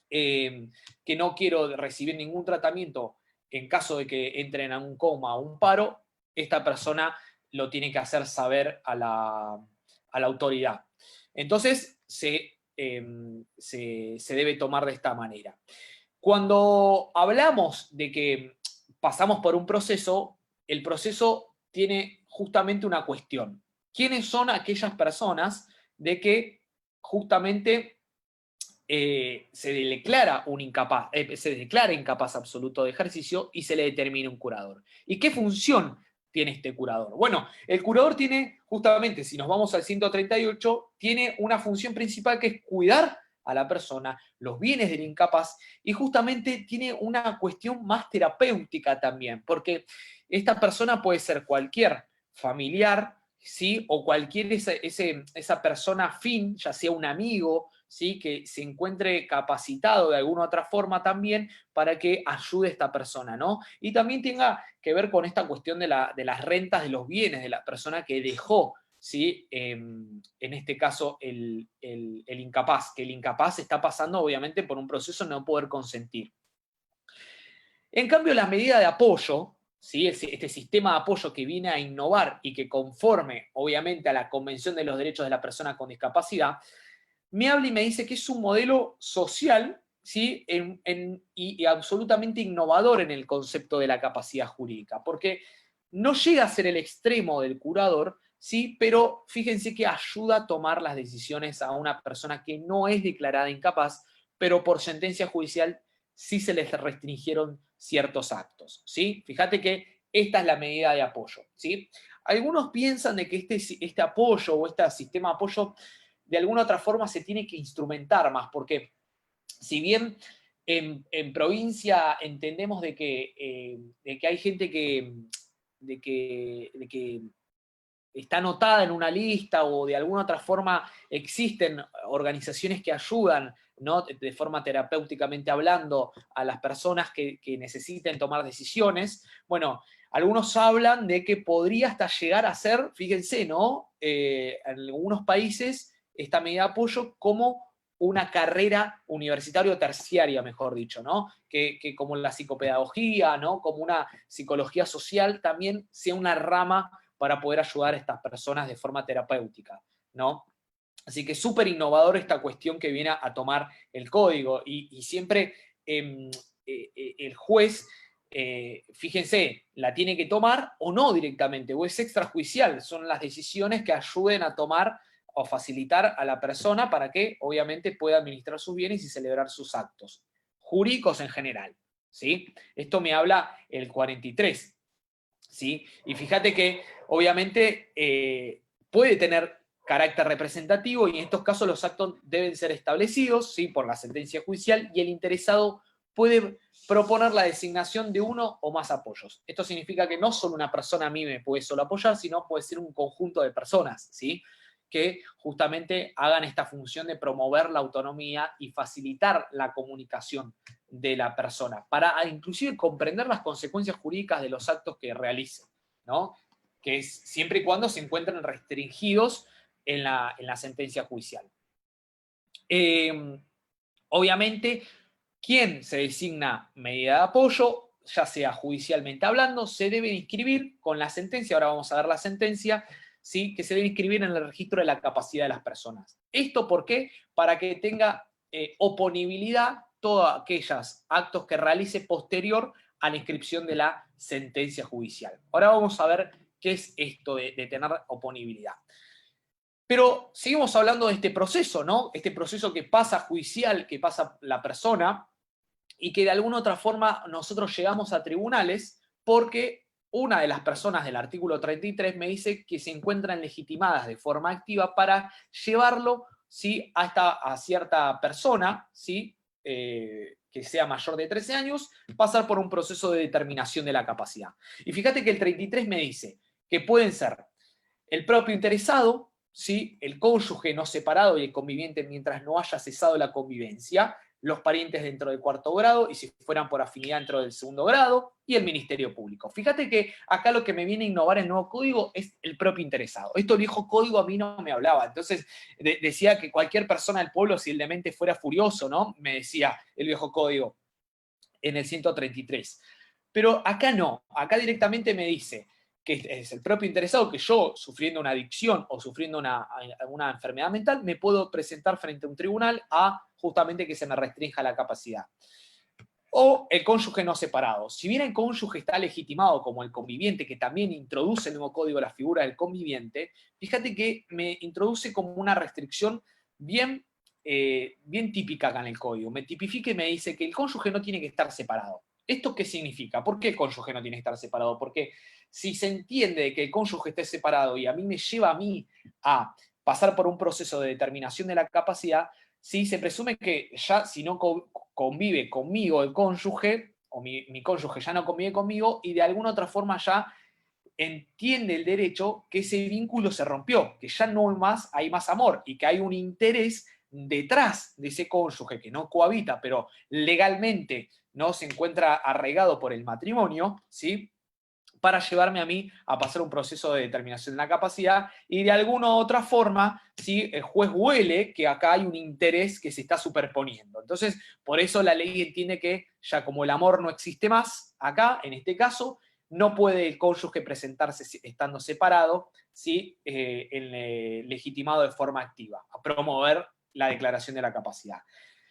que no quiero recibir ningún tratamiento en caso de que entre en un coma o un paro, esta persona lo tiene que hacer saber a la autoridad. Entonces, se debe tomar de esta manera. Cuando hablamos de que pasamos por un proceso, el proceso tiene justamente una cuestión. ¿Quiénes son aquellas personas de que justamente se declara incapaz absoluto de ejercicio y se le determina un curador? ¿Y qué función tiene este curador? Bueno, el curador tiene, justamente, si nos vamos al 138, tiene una función principal que es cuidar a la persona, los bienes del incapaz, y justamente tiene una cuestión más terapéutica también, porque esta persona puede ser cualquier familiar, ¿sí?, o cualquier esa persona afín, ya sea un amigo, ¿sí?, que se encuentre capacitado de alguna otra forma también para que ayude a esta persona, ¿no? Y también tenga que ver con esta cuestión de las rentas de los bienes de la persona que dejó ¿sí? En este caso el incapaz, que el incapaz está pasando obviamente por un proceso de no poder consentir. En cambio, la medida de apoyo, ¿sí? Este sistema de apoyo que viene a innovar y que conforme obviamente a la Convención de los Derechos de la Persona con Discapacidad, me habla y me dice que es un modelo social, ¿sí? Y absolutamente innovador en el concepto de la capacidad jurídica, porque no llega a ser el extremo del curador, ¿sí? Pero fíjense que ayuda a tomar las decisiones a una persona que no es declarada incapaz, pero por sentencia judicial sí se les restringieron ciertos actos, ¿sí? Fíjate que esta es la medida de apoyo, ¿sí? Algunos piensan de que este apoyo o este sistema de apoyo de alguna otra forma se tiene que instrumentar más, porque si bien en provincia entendemos de que hay gente de que está anotada en una lista o de alguna otra forma existen organizaciones que ayudan, ¿no? De forma terapéuticamente hablando a las personas que necesiten tomar decisiones, bueno, algunos hablan de que podría hasta llegar a ser, fíjense, ¿no? En algunos países esta medida de apoyo como una carrera universitaria o terciaria, mejor dicho, ¿no? Que como la psicopedagogía, ¿no? Como una psicología social también sea una rama para poder ayudar a estas personas de forma terapéutica, ¿no? Así que súper innovador esta cuestión que viene a tomar el código y siempre el juez, fíjense, la tiene que tomar o no directamente, o es extrajudicial, son las decisiones que ayuden a tomar o facilitar a la persona para que obviamente pueda administrar sus bienes y celebrar sus actos jurídicos en general, ¿sí? Esto me habla el 43, ¿sí? Y fíjate que obviamente puede tener carácter representativo y en estos casos los actos deben ser establecidos, ¿sí? Por la sentencia judicial y el interesado puede proponer la designación de uno o más apoyos. Esto significa que no solo una persona a mí me puede solo apoyar, sino puede ser un conjunto de personas, ¿sí? Que justamente hagan esta función de promover la autonomía y facilitar la comunicación de la persona, para inclusive comprender las consecuencias jurídicas de los actos que realicen, ¿no? Que es siempre y cuando se encuentren restringidos en la sentencia judicial. Obviamente, quien se designa medida de apoyo, ya sea judicialmente hablando, se debe inscribir con la sentencia, ahora vamos a ver la sentencia, ¿sí? Que se debe inscribir en el registro de la capacidad de las personas. ¿Esto por qué? Para que tenga oponibilidad todos aquellos actos que realice posterior a la inscripción de la sentencia judicial. Ahora vamos a ver qué es esto de tener oponibilidad. Pero seguimos hablando de este proceso, ¿no? Este proceso que pasa judicial, que pasa la persona, y que de alguna otra forma nosotros llegamos a tribunales porque una de las personas del artículo 33 me dice que se encuentran legitimadas de forma activa para llevarlo, ¿sí? a cierta persona, ¿sí? Que sea mayor de 13 años, pasar por un proceso de determinación de la capacidad. Y fíjate que el 33 me dice que pueden ser el propio interesado, ¿sí? El cónyuge no separado y el conviviente mientras no haya cesado la convivencia, los parientes dentro del cuarto grado y si fueran por afinidad dentro del segundo grado, y el Ministerio Público. Fíjate que acá lo que me viene a innovar el nuevo código es el propio interesado. Esto el viejo código a mí no me hablaba. Entonces decía que cualquier persona del pueblo, si el demente fuera furioso, ¿no? Me decía el viejo código en el 133. Pero acá no. Acá directamente me dice que es el propio interesado, que yo, sufriendo una adicción o sufriendo una enfermedad mental, me puedo presentar frente a un tribunal a justamente que se me restrinja la capacidad. O el cónyuge no separado. Si bien el cónyuge está legitimado como el conviviente, que también introduce el nuevo código la figura del conviviente, fíjate que me introduce como una restricción bien, bien típica acá en el código. Me tipifica y me dice que el cónyuge no tiene que estar separado. ¿Esto qué significa? ¿Por qué el cónyuge no tiene que estar separado? Porque si se entiende que el cónyuge esté separado y a mí me lleva a mí a pasar por un proceso de determinación de la capacidad, sí, se presume que ya si no convive conmigo el cónyuge, o mi cónyuge ya no convive conmigo, y de alguna otra forma ya entiende el derecho que ese vínculo se rompió, que ya no hay más amor, y que hay un interés detrás de ese cónyuge que no cohabita, pero legalmente no se encuentra arraigado por el matrimonio, ¿sí? para llevarme a mí a pasar un proceso de determinación de la capacidad, y de alguna u otra forma, ¿sí?, el juez huele que acá hay un interés que se está superponiendo. Entonces, por eso la ley entiende que ya como el amor no existe más, acá, en este caso, no puede el cónyuge presentarse estando separado, ¿sí?, legitimado de forma activa, a promover la declaración de la capacidad.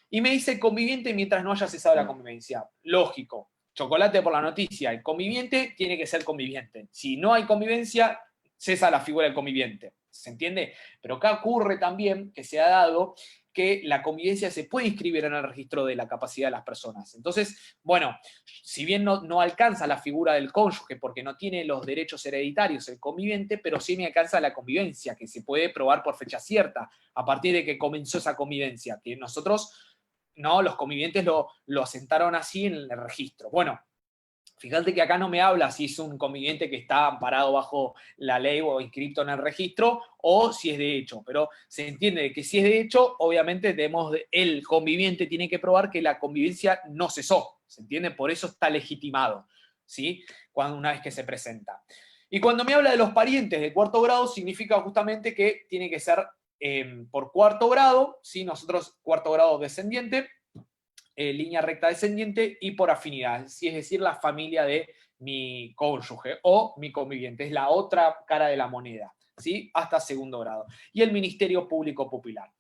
Y me dice conviviente mientras no haya cesado la convivencia. Lógico. Chocolate por la noticia. El conviviente tiene que ser conviviente. Si no hay convivencia, cesa la figura del conviviente. ¿Se entiende? Pero acá ocurre también que se ha dado que la convivencia se puede inscribir en el registro de la capacidad de las personas. Entonces, bueno, si bien no alcanza la figura del cónyuge porque no tiene los derechos hereditarios el conviviente, pero sí me alcanza la convivencia, que se puede probar por fecha cierta, a partir de que comenzó esa convivencia, que nosotros, no, los convivientes lo asentaron así en el registro. Bueno, fíjate que acá no me habla si es un conviviente que está amparado bajo la ley o inscrito en el registro o si es de hecho, pero se entiende que si es de hecho, obviamente el conviviente tiene que probar que la convivencia no cesó, ¿se entiende? Por eso está legitimado, ¿sí? Una vez que se presenta. Y cuando me habla de los parientes de cuarto grado, significa justamente que tiene que ser por cuarto grado, ¿sí? Nosotros cuarto grado descendiente, línea recta descendiente, y por afinidad, ¿sí? Es decir, la familia de mi cónyuge o mi conviviente, es la otra cara de la moneda, ¿sí? Hasta segundo grado. Y el Ministerio Público Popular.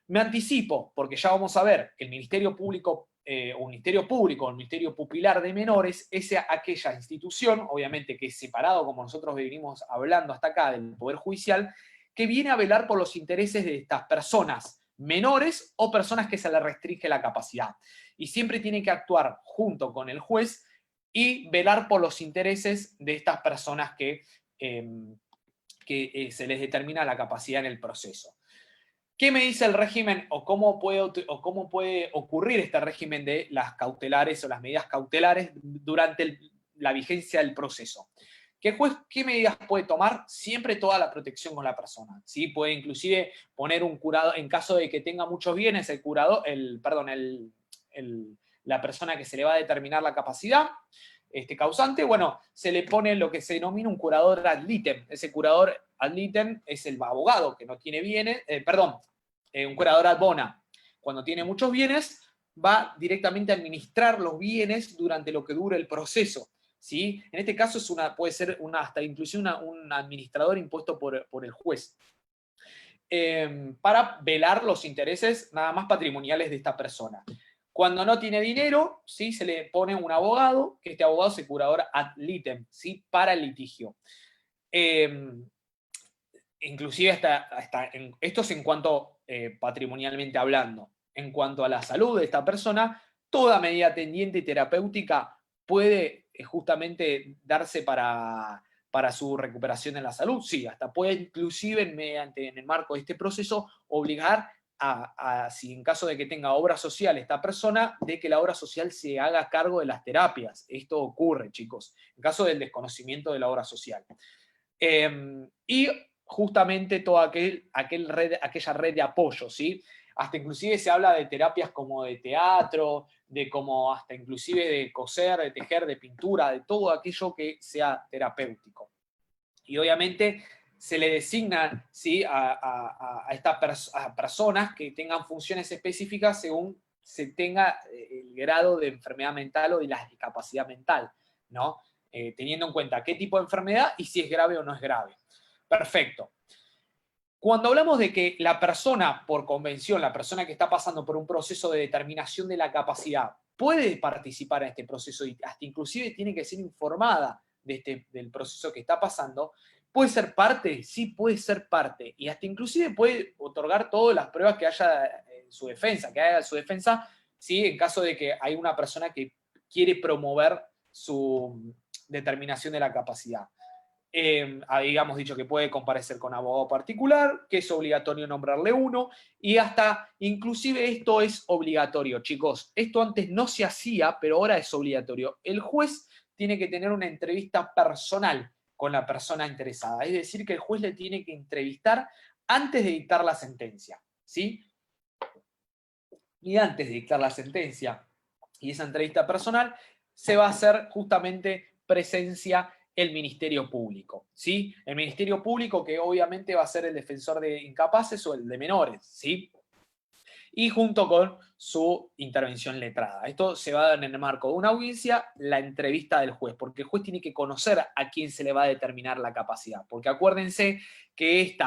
Me anticipo, porque ya vamos a ver que el Ministerio Público, o el Ministerio Pupilar de Menores, es aquella institución, obviamente que es separado, como nosotros venimos hablando hasta acá, del Poder Judicial, que viene a velar por los intereses de estas personas menores o personas que se les restringe la capacidad. Y siempre tiene que actuar junto con el juez y velar por los intereses de estas personas que se les determina la capacidad en el proceso. ¿Qué me dice el régimen o cómo puede ocurrir este régimen de las cautelares o las medidas cautelares durante la vigencia del proceso? ¿Qué juez qué medidas puede tomar? Siempre toda la protección con la persona, ¿sí? Puede inclusive poner un curador, en caso de que tenga muchos bienes, la persona que se le va a determinar la capacidad, este causante, bueno, se le pone lo que se denomina un curador ad litem. Ese curador ad litem es el abogado que no tiene bienes, un curador ad bona. Cuando tiene muchos bienes, va directamente a administrar los bienes durante lo que dure el proceso, ¿sí? En este caso puede ser hasta inclusive un administrador impuesto por el juez. Para velar los intereses nada más patrimoniales de esta persona. Cuando no tiene dinero, ¿sí?, se le pone un abogado, que este abogado es el curador ad litem, ¿sí?, para el litigio. Inclusive esto es en cuanto patrimonialmente hablando. En cuanto a la salud de esta persona, toda medida tendiente y terapéutica puede justamente darse para su recuperación en la salud. Sí, hasta puede inclusive en el marco de este proceso obligar si en caso de que tenga obra social esta persona, de que la obra social se haga cargo de las terapias. Esto ocurre, chicos, en caso del desconocimiento de la obra social. Y justamente toda aquella red de apoyo, ¿sí? Hasta inclusive se habla de terapias como de teatro, de como hasta inclusive de coser, de tejer, de pintura, de todo aquello que sea terapéutico. Y obviamente se le designa, ¿sí?, a estas personas que tengan funciones específicas según se tenga el grado de enfermedad mental o de la discapacidad mental, ¿no? Teniendo en cuenta qué tipo de enfermedad y si es grave o no es grave. Perfecto. Cuando hablamos de que la persona, por convención, la persona que está pasando por un proceso de determinación de la capacidad, puede participar en este proceso y hasta inclusive tiene que ser informada del proceso que está pasando, ¿puede ser parte? Sí, puede ser parte. Y hasta inclusive puede otorgar todas las pruebas que haya en su defensa, que haga su defensa, ¿sí?, en caso de que hay una persona que quiere promover su determinación de la capacidad. Habíamos dicho que puede comparecer con abogado particular, que es obligatorio nombrarle uno, y hasta, inclusive esto es obligatorio, chicos. Esto antes no se hacía, pero ahora es obligatorio. El juez tiene que tener una entrevista personal con la persona interesada. Es decir, que el juez le tiene que entrevistar antes de dictar la sentencia, ¿sí? Y antes de dictar la sentencia y esa entrevista personal, se va a hacer justamente presencia el Ministerio Público, ¿sí? El Ministerio Público, que obviamente va a ser el defensor de incapaces o el de menores, ¿sí? Y junto con su intervención letrada. Esto se va a dar en el marco de una audiencia, la entrevista del juez, porque el juez tiene que conocer a quién se le va a determinar la capacidad. Porque acuérdense que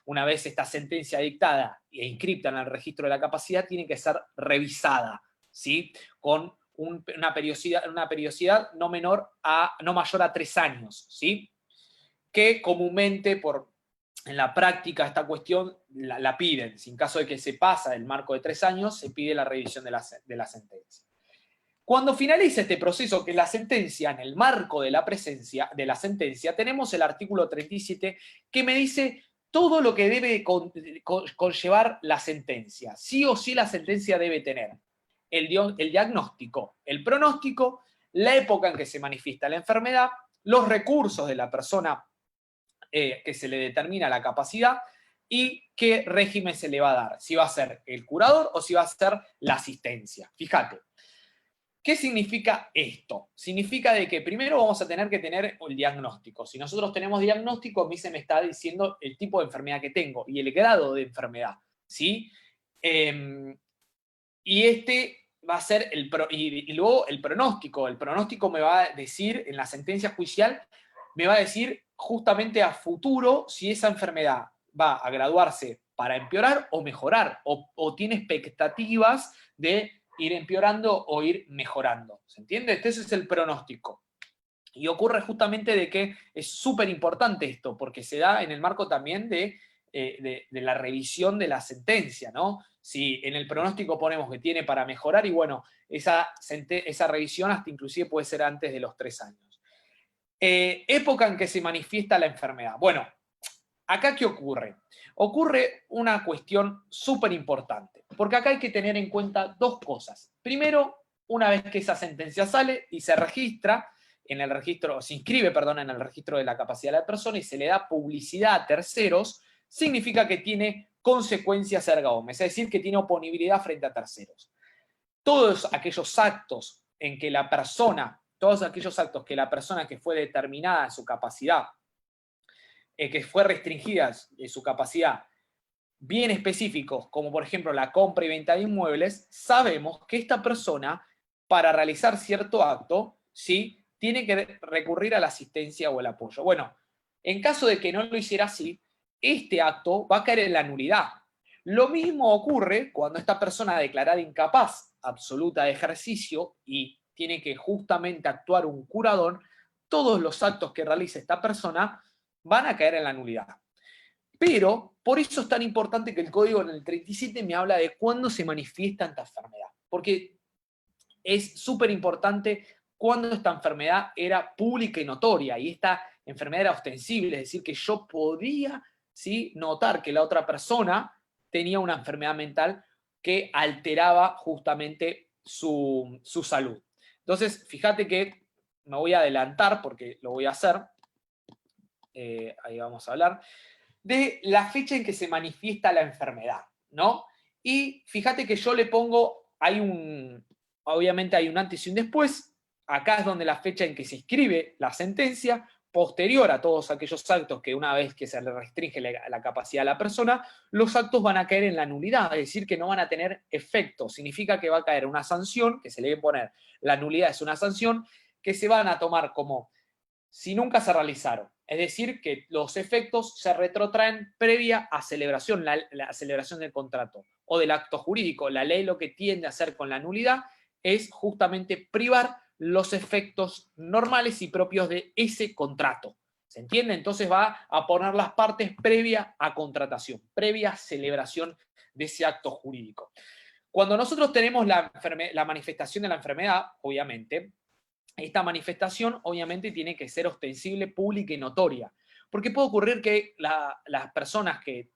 una vez esta sentencia dictada e inscripta en el registro de la capacidad, tiene que ser revisada, ¿sí? Con una periodicidad no mayor a 3 años, ¿sí? Que comúnmente en la práctica esta cuestión la piden. Si en caso de que se pasa el marco de 3 años, se pide la revisión de la sentencia. Cuando finaliza este proceso, que es la sentencia, en el marco de la sentencia, tenemos el artículo 37 que me dice todo lo que debe conllevar la sentencia. Sí o sí la sentencia debe tener el diagnóstico, el pronóstico, la época en que se manifiesta la enfermedad, los recursos de la persona que se le determina la capacidad y qué régimen se le va a dar. Si va a ser el curador o si va a ser la asistencia. Fíjate. ¿Qué significa esto? Significa de que primero vamos a tener que tener el diagnóstico. Si nosotros tenemos diagnóstico, a mí se me está diciendo el tipo de enfermedad que tengo y el grado de enfermedad, ¿sí? Y este va a ser y luego el pronóstico. El pronóstico me va a decir, en la sentencia judicial, me va a decir justamente a futuro si esa enfermedad va a graduarse para empeorar o mejorar, o tiene expectativas de ir empeorando o ir mejorando. ¿Se entiende? Este es el pronóstico. Y ocurre justamente de que es súper importante esto, porque se da en el marco también de la revisión de la sentencia, ¿no? Si en el pronóstico ponemos que tiene para mejorar, y bueno, esa revisión hasta inclusive puede ser antes de los 3 años. Época en que se manifiesta la enfermedad. Bueno, ¿acá qué ocurre? Ocurre una cuestión súper importante, porque acá hay que tener en cuenta 2 cosas. Primero, una vez que esa sentencia sale y se registra en el registro, se inscribe, perdón, en el registro de la capacidad de la persona y se le da publicidad a terceros, significa que tiene consecuencias erga omnes, es decir, que tiene oponibilidad frente a terceros. Todos aquellos actos en que la persona, que fue determinada en su capacidad, que fue restringida de su capacidad, bien específicos, como por ejemplo la compra y venta de inmuebles, sabemos que esta persona, para realizar cierto acto, ¿sí?, tiene que recurrir a la asistencia o el apoyo. Bueno, en caso de que no lo hiciera así, este acto va a caer en la nulidad. Lo mismo ocurre cuando esta persona declarada incapaz absoluta de ejercicio y tiene que justamente actuar un curador, todos los actos que realice esta persona van a caer en la nulidad. Pero por eso es tan importante que el código en el 37 me habla de cuándo se manifiesta esta enfermedad. Porque es súper importante cuando esta enfermedad era pública y notoria y esta enfermedad era ostensible, es decir, que yo podía, ¿sí?, notar que la otra persona tenía una enfermedad mental que alteraba justamente su salud. Entonces, fíjate que me voy a adelantar porque lo voy a hacer. Ahí vamos a hablar de la fecha en que se manifiesta la enfermedad, ¿no? Y fíjate que yo le pongo, obviamente hay un antes y un después, acá es donde la fecha en que se escribe la sentencia, posterior a todos aquellos actos que una vez que se le restringe la capacidad a la persona, los actos van a caer en la nulidad, es decir, que no van a tener efecto. Significa que va a caer una sanción, que se le debe poner, la nulidad es una sanción, que se van a tomar como si nunca se realizaron. Es decir, que los efectos se retrotraen previa a celebración, la celebración del contrato o del acto jurídico. La ley lo que tiende a hacer con la nulidad es justamente privar los efectos normales y propios de ese contrato. ¿Se entiende? Entonces va a poner las partes previa a contratación, previa a celebración de ese acto jurídico. Cuando nosotros tenemos la manifestación de la enfermedad, obviamente, esta manifestación obviamente tiene que ser ostensible, pública y notoria, porque puede ocurrir que las personas que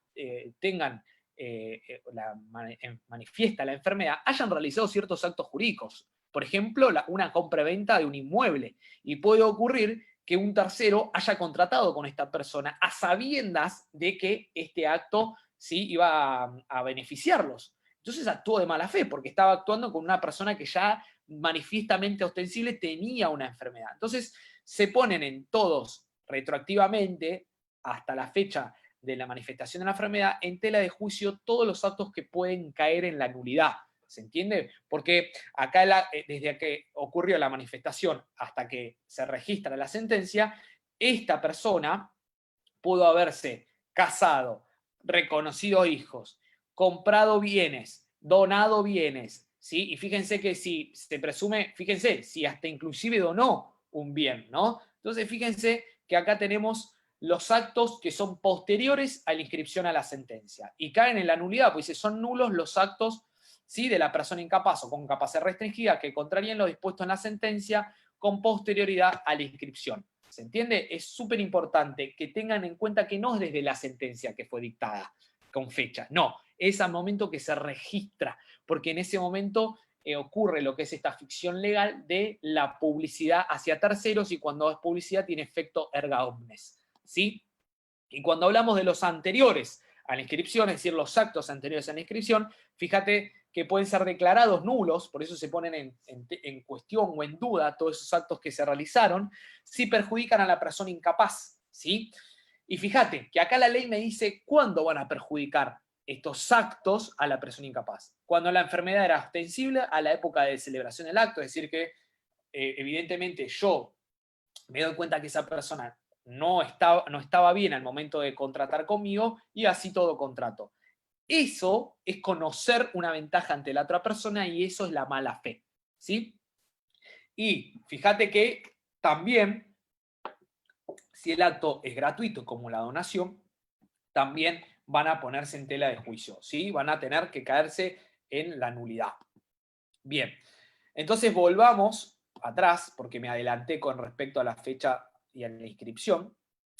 manifiesta la enfermedad hayan realizado ciertos actos jurídicos, por ejemplo, una compra-venta de un inmueble, y puede ocurrir que un tercero haya contratado con esta persona a sabiendas de que este acto sí iba a beneficiarlos. Entonces actuó de mala fe, porque estaba actuando con una persona que ya manifiestamente ostensible tenía una enfermedad. Entonces, se ponen en todos retroactivamente, hasta la fecha de la manifestación de la enfermedad, en tela de juicio todos los actos que pueden caer en la nulidad. ¿Se entiende? Porque acá, desde que ocurrió la manifestación hasta que se registra la sentencia, esta persona pudo haberse casado, reconocido hijos, comprado bienes, donado bienes, ¿sí? Y fíjense que si se presume, fíjense, si hasta inclusive donó un bien, ¿no? Entonces fíjense que acá tenemos los actos que son posteriores a la inscripción a la sentencia y caen en la nulidad, pues son nulos los actos, ¿sí?, de la persona incapaz o con capacidad restringida que contrarían lo dispuesto en la sentencia con posterioridad a la inscripción. ¿Se entiende? Es súper importante que tengan en cuenta que no es desde la sentencia que fue dictada con fecha, no, es al momento que se registra, porque en ese momento ocurre lo que es esta ficción legal de la publicidad hacia terceros, y cuando es publicidad tiene efecto erga omnes, ¿sí? Y cuando hablamos de los anteriores a la inscripción, es decir, los actos anteriores a la inscripción, fíjate que pueden ser declarados nulos, por eso se ponen en cuestión o en duda todos esos actos que se realizaron, si perjudican a la persona incapaz, ¿sí? Y fíjate que acá la ley me dice cuándo van a perjudicar estos actos a la persona incapaz. Cuando la enfermedad era ostensible a la época de celebración del acto, es decir que evidentemente yo me doy cuenta que esa persona no estaba bien al momento de contratar conmigo y así todo contrato. Eso es conocer una ventaja ante la otra persona y eso es la mala fe, ¿sí? Y fíjate que también, si el acto es gratuito como la donación, también van a ponerse en tela de juicio, ¿sí? Van a tener que caerse en la nulidad. Bien, entonces volvamos atrás, porque me adelanté con respecto a la fecha y a la inscripción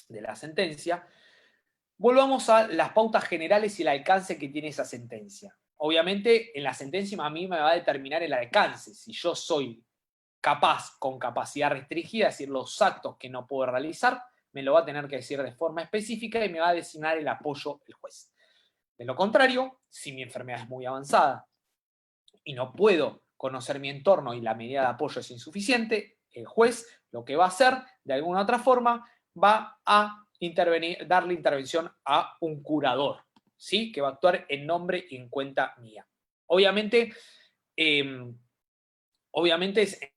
de la sentencia. Volvamos a las pautas generales y el alcance que tiene esa sentencia. Obviamente, en la sentencia a mí me va a determinar el alcance. Si yo soy capaz, con capacidad restringida, es decir, los actos que no puedo realizar, me lo va a tener que decir de forma específica y me va a designar el apoyo el juez. De lo contrario, si mi enfermedad es muy avanzada y no puedo conocer mi entorno y la medida de apoyo es insuficiente, el juez lo que va a hacer, de alguna otra forma, va a darle intervención a un curador, ¿sí?, que va a actuar en nombre y en cuenta mía. Obviamente,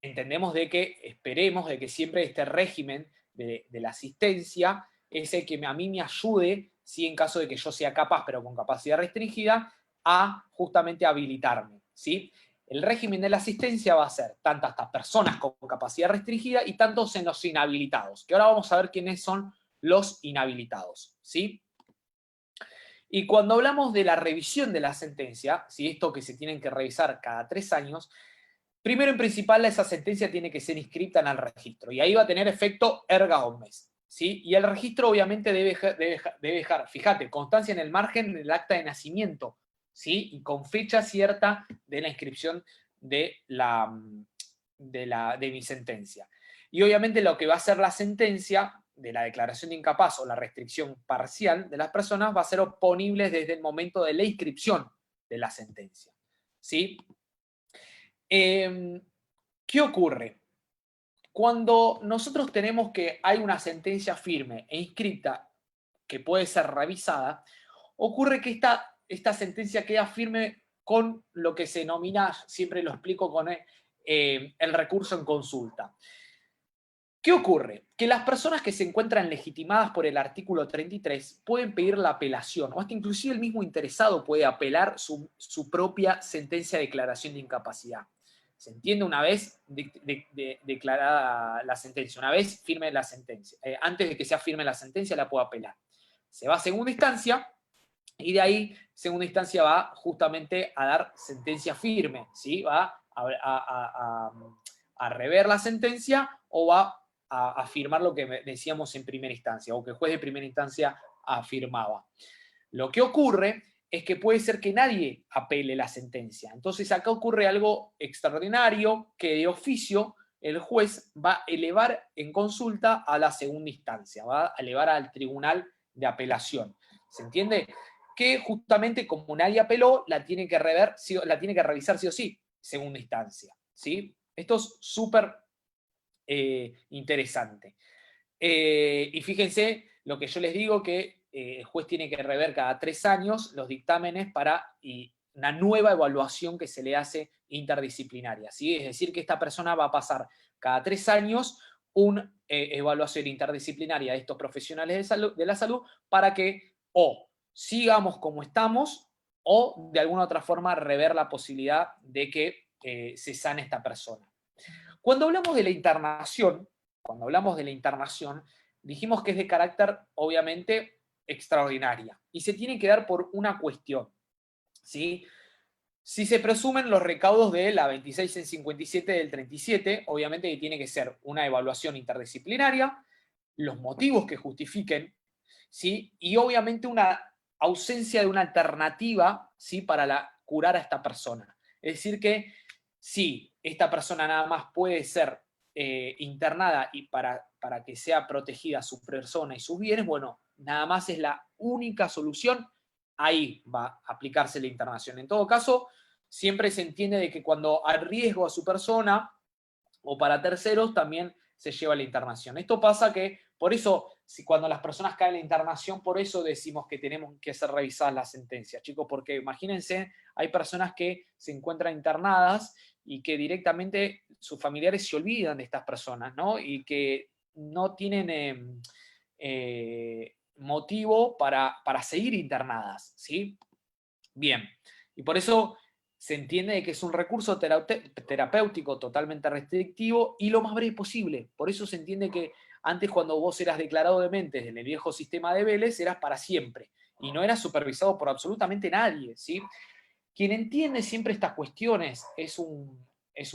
entendemos de que, esperemos de que siempre este régimen de la asistencia es el que a mí me ayude, ¿sí?, en caso de que yo sea capaz, pero con capacidad restringida, a justamente habilitarme, ¿sí? El régimen de la asistencia va a ser tanto hasta personas con capacidad restringida y tantos en los inhabilitados, que ahora vamos a ver quiénes son los inhabilitados, ¿sí? Y cuando hablamos de la revisión de la sentencia, ¿sí?, esto que se tienen que revisar cada 3 años, primero en principal esa sentencia tiene que ser inscrita en el registro y ahí va a tener efecto erga omnes, ¿sí? Y el registro obviamente debe dejar, fíjate, constancia en el margen del acta de nacimiento, ¿sí?, y con fecha cierta de la inscripción de mi sentencia. Y obviamente lo que va a ser la sentencia de la declaración de incapaz o la restricción parcial de las personas va a ser oponible desde el momento de la inscripción de la sentencia, ¿sí? ¿Qué ocurre? Cuando nosotros tenemos que hay una sentencia firme e inscrita que puede ser revisada, ocurre que esta sentencia queda firme con lo que se denomina, siempre lo explico con el recurso en consulta. ¿Qué ocurre? Que las personas que se encuentran legitimadas por el artículo 33 pueden pedir la apelación, o hasta inclusive el mismo interesado puede apelar su propia sentencia de declaración de incapacidad. Se entiende una vez declarada la sentencia, una vez firme la sentencia. Antes de que sea firme la sentencia la puede apelar. Se va a segunda instancia y de ahí segunda instancia va justamente a dar sentencia firme, ¿sí? Va a rever la sentencia o va a afirmar lo que decíamos en primera instancia o que el juez de primera instancia afirmaba. Lo que ocurre es que puede ser que nadie apele la sentencia. Entonces acá ocurre algo extraordinario que de oficio el juez va a elevar en consulta a la segunda instancia, va a elevar al tribunal de apelación. ¿Se entiende? Que justamente como nadie apeló, la tiene que revisar sí o sí, segunda instancia, ¿sí? Esto es súper interesante. Y fíjense lo que yo les digo, que el juez tiene que rever cada 3 años los dictámenes y una nueva evaluación que se le hace interdisciplinaria, ¿sí? Es decir, que esta persona va a pasar cada 3 años una evaluación interdisciplinaria de estos profesionales de la salud para que o sigamos como estamos o de alguna otra forma rever la posibilidad de que se sane esta persona. Cuando hablamos de la internación, dijimos que es de carácter, obviamente, extraordinaria. Y se tiene que dar por una cuestión, ¿sí? Si se presumen los recaudos de la 26 en 57 del 37, obviamente que tiene que ser una evaluación interdisciplinaria, los motivos que justifiquen, ¿sí? Y obviamente una ausencia de una alternativa, ¿sí? Para curar a esta persona. Es decir que si esta persona nada más puede ser internada y para que sea protegida su persona y sus bienes, bueno, nada más es la única solución, ahí va a aplicarse la internación. En todo caso, siempre se entiende de que cuando arriesgo a su persona o para terceros, también se lleva la internación. Esto pasa que, por eso, cuando las personas caen en la internación, por eso decimos que tenemos que hacer revisadas las sentencias, chicos, porque imagínense, hay personas que se encuentran internadas y que directamente sus familiares se olvidan de estas personas, ¿no? Y que no tienen motivo para seguir internadas, ¿sí? Bien, y por eso se entiende que es un recurso terapéutico totalmente restrictivo y lo más breve posible. Por eso se entiende que antes, cuando vos eras declarado demente en el viejo sistema de Vélez, eras para siempre y no eras supervisado por absolutamente nadie, ¿sí? Quien entiende siempre estas cuestiones es un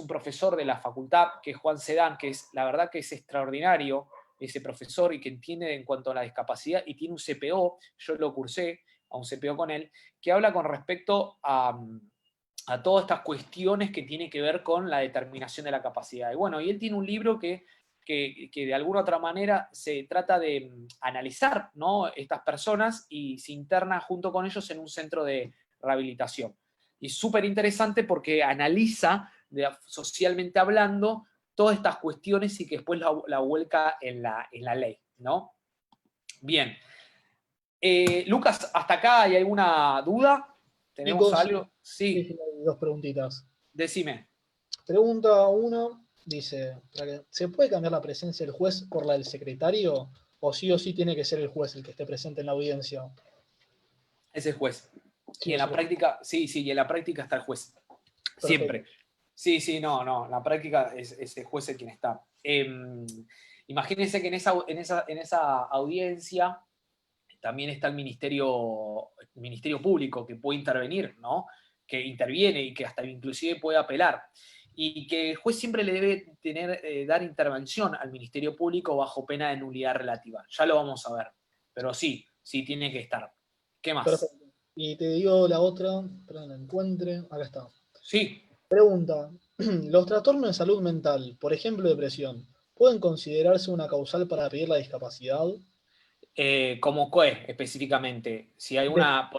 profesor de la facultad, que es Juan Sedán, que es, la verdad que es extraordinario ese profesor y que entiende en cuanto a la discapacidad y tiene un CPO, yo lo cursé a un CPO con él, que habla con respecto a todas estas cuestiones que tiene que ver con la determinación de la capacidad. Y bueno, y él tiene un libro que de alguna otra manera se trata de analizar, ¿no?, estas personas y se interna junto con ellos en un centro de rehabilitación. Y súper interesante porque analiza, socialmente hablando, todas estas cuestiones y que después la vuelca en la ley, ¿no? Bien. Lucas, ¿hasta acá hay alguna duda? ¿Tenemos Chicos, algo? sí, Sí, sí, hay dos preguntitas. decime. Pregunta 1, dice, ¿se puede cambiar la presencia del juez por la del secretario? ¿O sí tiene que ser el juez el que esté presente en la audiencia? Ese es juez. Y Sí en o sí. la práctica, sí, y en la práctica está el juez. Perfecto. Siempre. Sí, no, en la práctica es el juez el quien está. Imagínense que en esa audiencia también está el ministerio Público que puede intervenir, ¿no? Que interviene y que hasta inclusive puede apelar. Y que el juez siempre le debe dar intervención al Ministerio Público bajo pena de nulidad relativa. Ya lo vamos a ver. Pero sí, tiene que estar. ¿Qué más? Perfecto. Y te digo la otra, espera la encuentre. Acá está. Sí. Pregunta, ¿los trastornos de salud mental, por ejemplo depresión, pueden considerarse una causal para pedir la discapacidad? Como COE específicamente. Si hay De- una,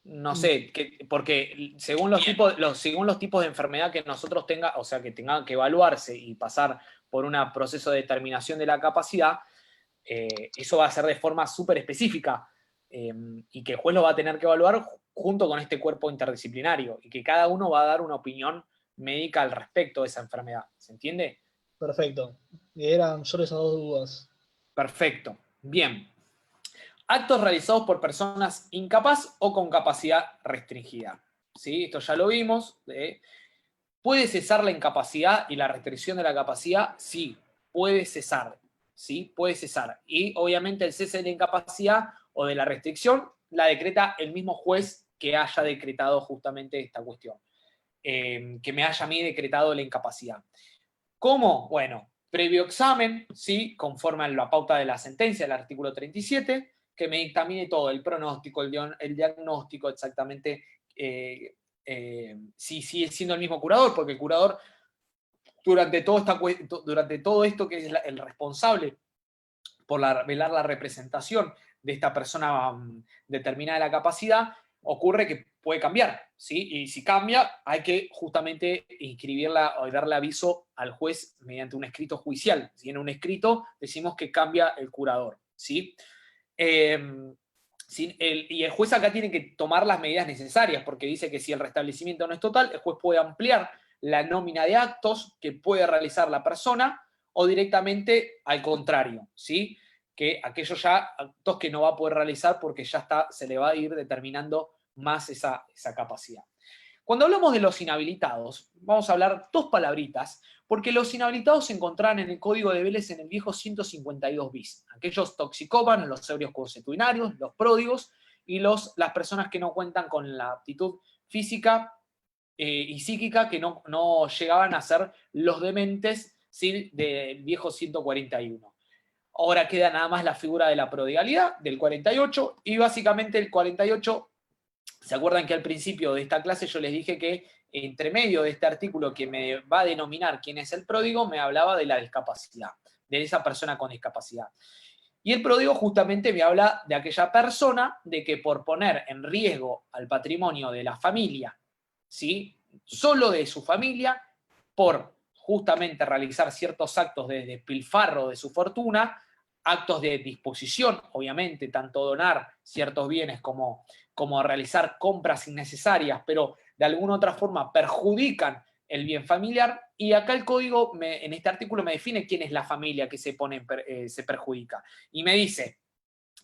no sé, porque según los tipos de enfermedad que nosotros o sea, que tengan que evaluarse y pasar por un proceso de determinación de la capacidad, eso va a ser de forma súper específica y que el juez lo va a tener que evaluar junto con este cuerpo interdisciplinario y que cada uno va a dar una opinión médica al respecto de esa enfermedad. ¿Se entiende? Perfecto. Eran solo esas dos dudas. Perfecto. Bien. Actos realizados por personas incapaz o con capacidad restringida. ¿Sí? Esto ya lo vimos. ¿Puede cesar la incapacidad y la restricción de la capacidad? Sí, puede cesar. ¿Sí? Puede cesar. Y obviamente el cese de la incapacidad o de la restricción la decreta el mismo juez que haya decretado justamente esta cuestión. Que me haya a mí decretado la incapacidad. ¿Cómo? Bueno, previo examen, ¿sí? Conforme a la pauta de la sentencia del artículo 37, que me dictamine todo, el pronóstico, el diagnóstico, exactamente si sigue siendo el mismo curador, porque el curador durante todo esto que es el responsable por velar la representación de esta persona determinada de la capacidad, ocurre que puede cambiar, ¿sí? Y si cambia, hay que justamente inscribirla o darle aviso al juez mediante un escrito judicial. Si en un escrito decimos que cambia el curador, ¿sí? Y el juez acá tiene que tomar las medidas necesarias, porque dice que si el restablecimiento no es total, el juez puede ampliar la nómina de actos que puede realizar la persona o directamente al contrario, ¿sí? Que aquellos ya actos que no va a poder realizar porque ya se le va a ir determinando más esa capacidad. Cuando hablamos de los inhabilitados, vamos a hablar dos palabritas, porque los inhabilitados se encontraban en el Código de Vélez en el viejo 152 bis. Aquellos toxicómanos, los ebrios consuetudinarios, los pródigos y las personas que no cuentan con la aptitud física y psíquica, que no llegaban a ser los dementes, ¿sí?, del viejo 141. Ahora queda nada más la figura de la prodigalidad, del 48, y básicamente el 48, ¿se acuerdan que al principio de esta clase yo les dije que entre medio de este artículo que me va a denominar quién es el pródigo, me hablaba de la discapacidad, de esa persona con discapacidad? Y el pródigo justamente me habla de aquella persona de que por poner en riesgo al patrimonio de la familia, ¿sí?, solo de su familia, por justamente realizar ciertos actos de despilfarro de su fortuna, actos de disposición, obviamente, tanto donar ciertos bienes como realizar compras innecesarias, pero de alguna otra forma perjudican el bien familiar. Y acá el código, en este artículo, me define quién es la familia que se perjudica. Y me dice,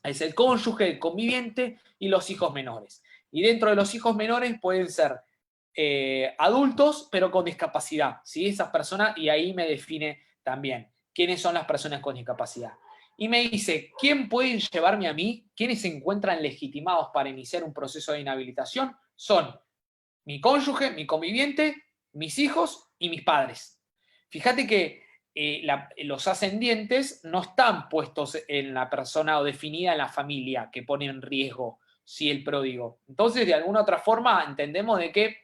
es el cónyuge, el conviviente y los hijos menores. Y dentro de los hijos menores pueden ser adultos, pero con discapacidad, ¿sí? Esas personas, y ahí me define también quiénes son las personas con discapacidad. Y me dice, ¿quién puede llevarme a mí? ¿Quiénes se encuentran legitimados para iniciar un proceso de inhabilitación? Son mi cónyuge, mi conviviente, mis hijos y mis padres. Fíjate que los ascendientes no están puestos en la persona o definida en la familia que pone en riesgo, sí, el pródigo. Entonces, de alguna otra forma, entendemos de que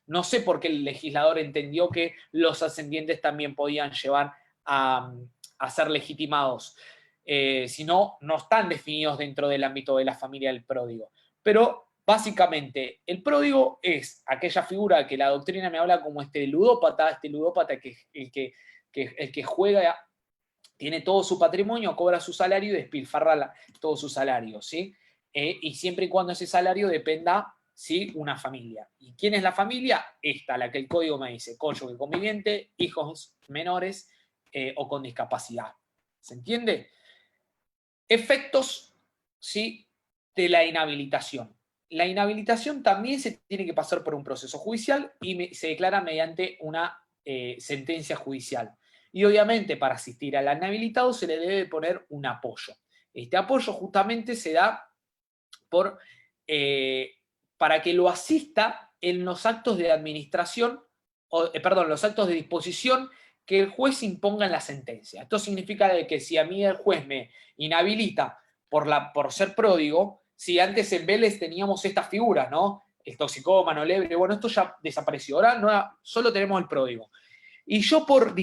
no sé por qué el legislador entendió que los ascendientes también podían llevar a ser legitimados, si no están definidos dentro del ámbito de la familia del pródigo. Pero básicamente, el pródigo es aquella figura que la doctrina me habla como este ludópata que el que juega, tiene todo su patrimonio, cobra su salario y despilfarra todo su salario, ¿sí? Y siempre y cuando ese salario dependa, ¿sí?, una familia. ¿Y quién es la familia? Esta, la que el código me dice: cónyuge conviviente, hijos menores o con discapacidad. ¿Se entiende? Efectos, ¿sí?, de la inhabilitación. La inhabilitación también se tiene que pasar por un proceso judicial y se declara mediante una sentencia judicial. Y obviamente para asistir al inhabilitado se le debe poner un apoyo. Este apoyo justamente se da para que lo asista en los actos de administración, los actos de disposición que el juez imponga en la sentencia. Esto significa de que si a mí el juez me inhabilita por ser pródigo, si antes en Vélez teníamos estas figuras, ¿no? El toxicómano, el ebrio, bueno, esto ya desapareció. Ahora solo tenemos el pródigo. Y yo por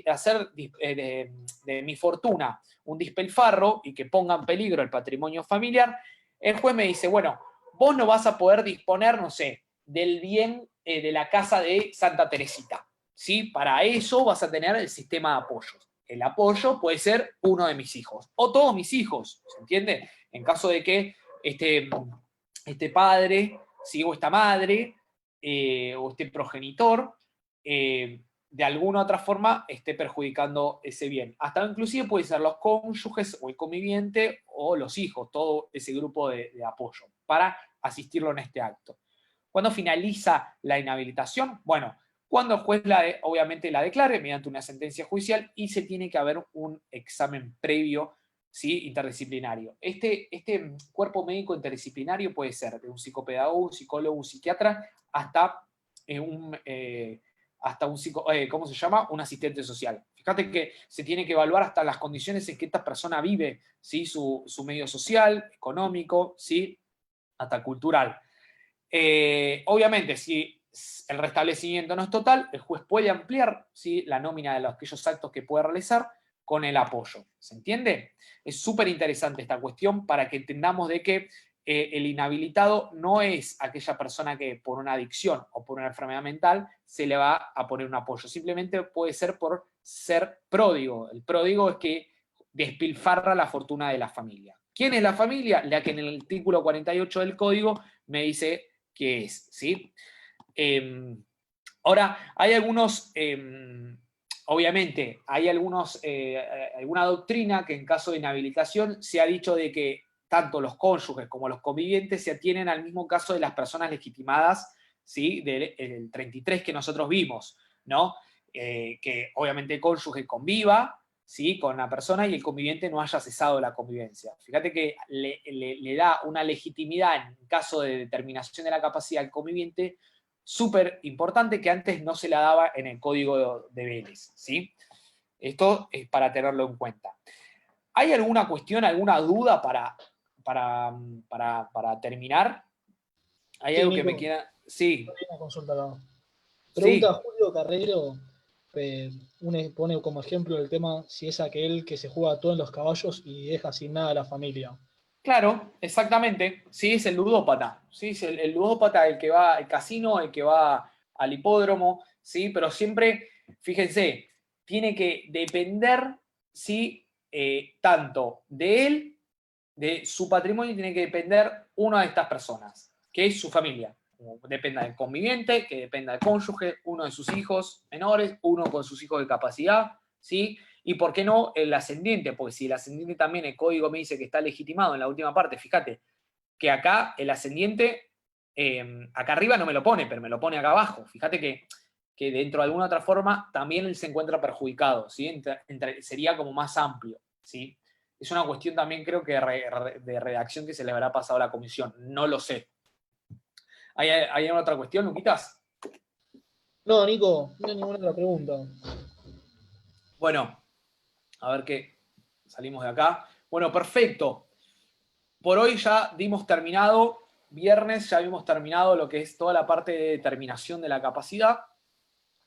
hacer de mi fortuna un despilfarro y que ponga en peligro el patrimonio familiar, el juez me dice, bueno, vos no vas a poder disponer, no sé, del bien de la casa de Santa Teresita, ¿sí? Para eso vas a tener el sistema de apoyos. El apoyo puede ser uno de mis hijos o todos mis hijos, ¿se entiende? En caso de que este padre, ¿sí?, o esta madre o este progenitor de alguna u otra forma esté perjudicando ese bien. Hasta inclusive puede ser los cónyuges o el conviviente o los hijos, todo ese grupo de apoyo, para asistirlo en este acto. ¿Cuándo finaliza la inhabilitación? Bueno, cuando el juez obviamente la declare mediante una sentencia judicial y se tiene que haber un examen previo, ¿sí?, interdisciplinario. Este cuerpo médico interdisciplinario puede ser de un psicopedagogo, un psicólogo, un psiquiatra, hasta ¿cómo se llama? Un asistente social. Fíjate que se tiene que evaluar hasta las condiciones en que esta persona vive, ¿sí?, su medio social, económico, ¿sí?, hasta cultural. Obviamente, si el restablecimiento no es total, el juez puede ampliar, ¿sí?, la nómina de aquellos actos que puede realizar con el apoyo. ¿Se entiende? Es súper interesante esta cuestión para que entendamos de que el inhabilitado no es aquella persona que por una adicción o por una enfermedad mental se le va a poner un apoyo. Simplemente puede ser por ser pródigo. El pródigo es que despilfarra la fortuna de la familia. ¿Quién es la familia? La que en el artículo 48 del código me dice que es, ¿sí? Ahora, hay algunos, obviamente, hay alguna doctrina que en caso de inhabilitación se ha dicho de que tanto los cónyuges como los convivientes se atienen al mismo caso de las personas legitimadas, ¿sí? Del 33 que nosotros vimos, ¿no? Que obviamente el cónyuge conviva, ¿sí? Con la persona y el conviviente no haya cesado la convivencia. Fíjate que le da una legitimidad en caso de determinación de la capacidad al conviviente súper importante que antes no se la daba en el código de Vélez, ¿sí? Esto es para tenerlo en cuenta. ¿Hay alguna cuestión, alguna duda para terminar? ¿Hay Sí, algo que me Nico, quiera...? Sí, hay una consulta acá. Pregunta sí, Julio Carrero, pone como ejemplo el tema si es aquel que se juega todo en los caballos y deja sin nada a la familia. claro, exactamente. Sí, es el ludópata. Sí, es el ludópata el que va al casino, el que va al hipódromo, ¿sí? Pero siempre, fíjense, tiene que depender, ¿sí? Tanto de él, de su patrimonio, tiene que depender una de estas personas, que es su familia. Dependa del conviviente, que dependa del cónyuge, uno de sus hijos menores, uno con sus hijos de capacidad, ¿sí? Y por qué no el ascendiente, porque si el ascendiente también, el código me dice que está legitimado en la última parte, fíjate que acá el ascendiente, acá arriba no me lo pone, pero me lo pone acá abajo. Fíjate que dentro de alguna otra forma también él se encuentra perjudicado, ¿sí? Sería como más amplio, ¿sí? Es una cuestión también creo que de redacción que se le habrá pasado a la comisión, no lo sé. ¿Hay alguna otra cuestión, Luquitas? No, Nico, no hay ninguna otra pregunta. Bueno, a ver qué salimos de acá. Bueno, perfecto. Por hoy ya dimos terminado, viernes ya habíamos terminado lo que es toda la parte de determinación de la capacidad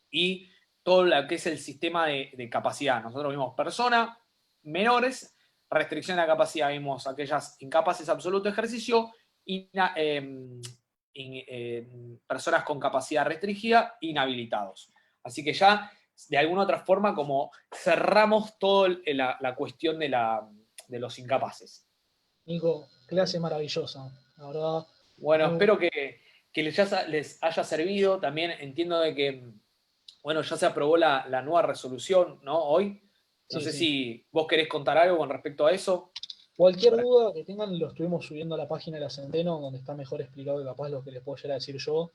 y todo lo que es el sistema de capacidad. Nosotros vimos personas menores, restricción de la capacidad, vimos aquellas incapaces absoluto de ejercicio y personas con capacidad restringida, inhabilitados. Así que ya de alguna otra forma como cerramos toda la cuestión de los incapaces. Nico, clase maravillosa. La verdad, Bueno, muy espero que les haya servido. También entiendo de que, bueno, ya se aprobó la nueva resolución, ¿no? Hoy. No sí, sé sí. si vos querés contar algo con respecto a eso. Cualquier duda que tengan lo estuvimos subiendo a la página de la Centeno, donde está mejor explicado que capaz lo que les puedo llegar a decir yo.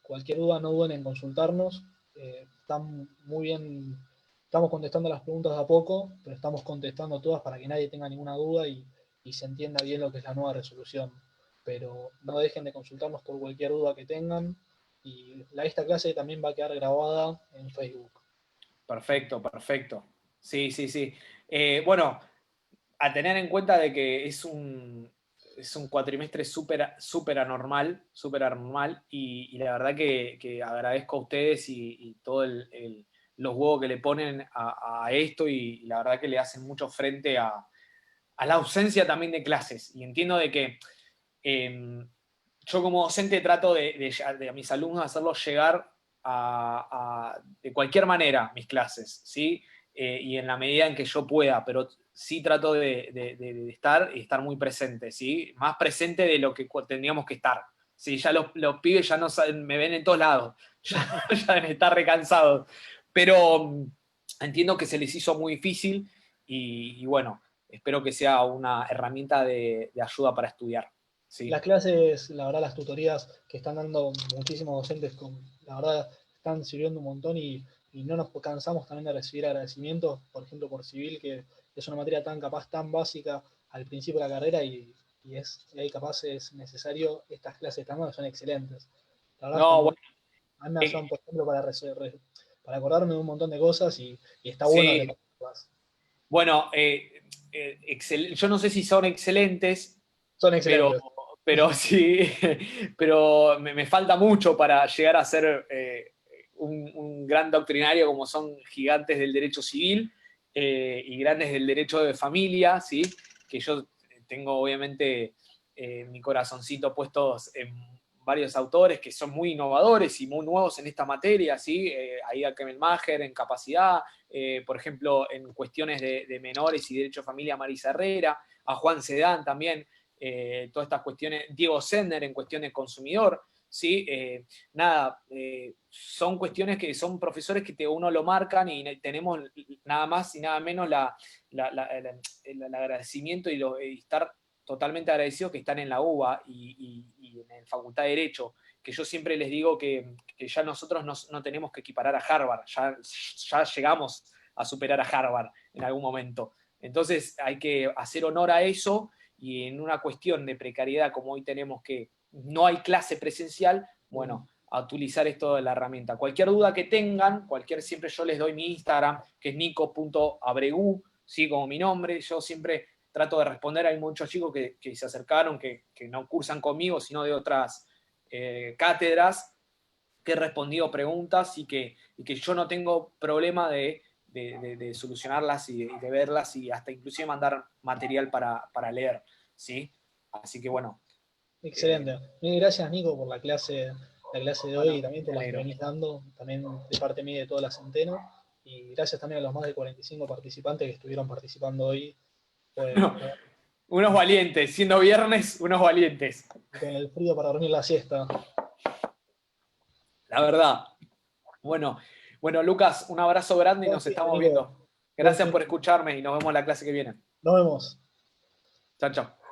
Cualquier duda no duden en consultarnos. Están muy bien, estamos contestando las preguntas de a poco, pero estamos contestando todas para que nadie tenga ninguna duda y se entienda bien lo que es la nueva resolución. Pero no dejen de consultarnos por cualquier duda que tengan. Y esta clase también va a quedar grabada en Facebook. Perfecto, perfecto. Sí, sí, sí. Bueno, a tener en cuenta de que es un cuatrimestre súper anormal y la verdad que agradezco a ustedes y todo los huevos que le ponen a esto y la verdad que le hacen mucho frente a la ausencia también de clases. Y entiendo de que yo como docente trato de a mis alumnos hacerlos llegar de cualquier manera mis clases, ¿sí? Y en la medida en que yo pueda, pero sí trato de estar y estar muy presente, ¿sí? Más presente de lo que tendríamos que estar. Sí, ya los pibes ya no saben, me ven en todos lados, ya deben estar recansados. Pero entiendo que se les hizo muy difícil y bueno, espero que sea una herramienta de ayuda para estudiar. Las ¿Sí? clases, la verdad, las tutorías que están dando muchísimos docentes, la verdad, están sirviendo un montón y no nos cansamos también de recibir agradecimientos, por ejemplo, por civil, que es una materia tan capaz, tan básica al principio de la carrera y ahí capaz es necesario, estas clases también son excelentes. La verdad, están No, muy, bueno, a mí me eh, ayudan, por ejemplo, para acordarme de un montón de cosas y está bueno sí. repetirlas. Bueno, yo no sé si son excelentes, Son pero, excelentes. pero sí, pero me falta mucho para llegar a ser un gran doctrinario como son gigantes del derecho civil y grandes del derecho de familia, ¿sí? Que yo tengo obviamente mi corazoncito puestos en varios autores que son muy innovadores y muy nuevos en esta materia, ¿sí? Aida Kemelmacher en capacidad, por ejemplo, en cuestiones de menores y derecho de familia, Marisa Herrera, a Juan Sedán también, todas estas cuestiones, Diego Sender en cuestión de consumidor, ¿sí? Son cuestiones que son profesores que uno lo marcan y tenemos nada más y nada menos el agradecimiento y estar totalmente agradecidos que están en la UBA y en la Facultad de Derecho, que yo siempre les digo que ya nosotros no tenemos que equiparar a Harvard, ya llegamos a superar a Harvard en algún momento. Entonces hay que hacer honor a eso y en una cuestión de precariedad como hoy tenemos que no hay clase presencial, bueno, a utilizar esto de la herramienta. Cualquier duda que tengan, siempre yo les doy mi Instagram, que es nico.abregu, ¿sí? Como mi nombre, yo siempre trato de responder. Hay muchos chicos que se acercaron, que no cursan conmigo, sino de otras cátedras, que he respondido preguntas y que yo no tengo problema de solucionarlas y de verlas y hasta inclusive mandar material para leer, ¿sí? Así que bueno. Excelente. Mil gracias, Nico, por la clase de hoy y también por las que alegro. venís dando, también de parte mía y de toda la Centeno. Y gracias también a los más de 45 participantes que estuvieron participando hoy. Unos valientes, siendo viernes, unos valientes. Con el frío para dormir la siesta. La verdad. Bueno, Lucas, un abrazo grande y nos estamos viendo. Gracias por escucharme y nos vemos en la clase que viene. Nos vemos. Chao, chao.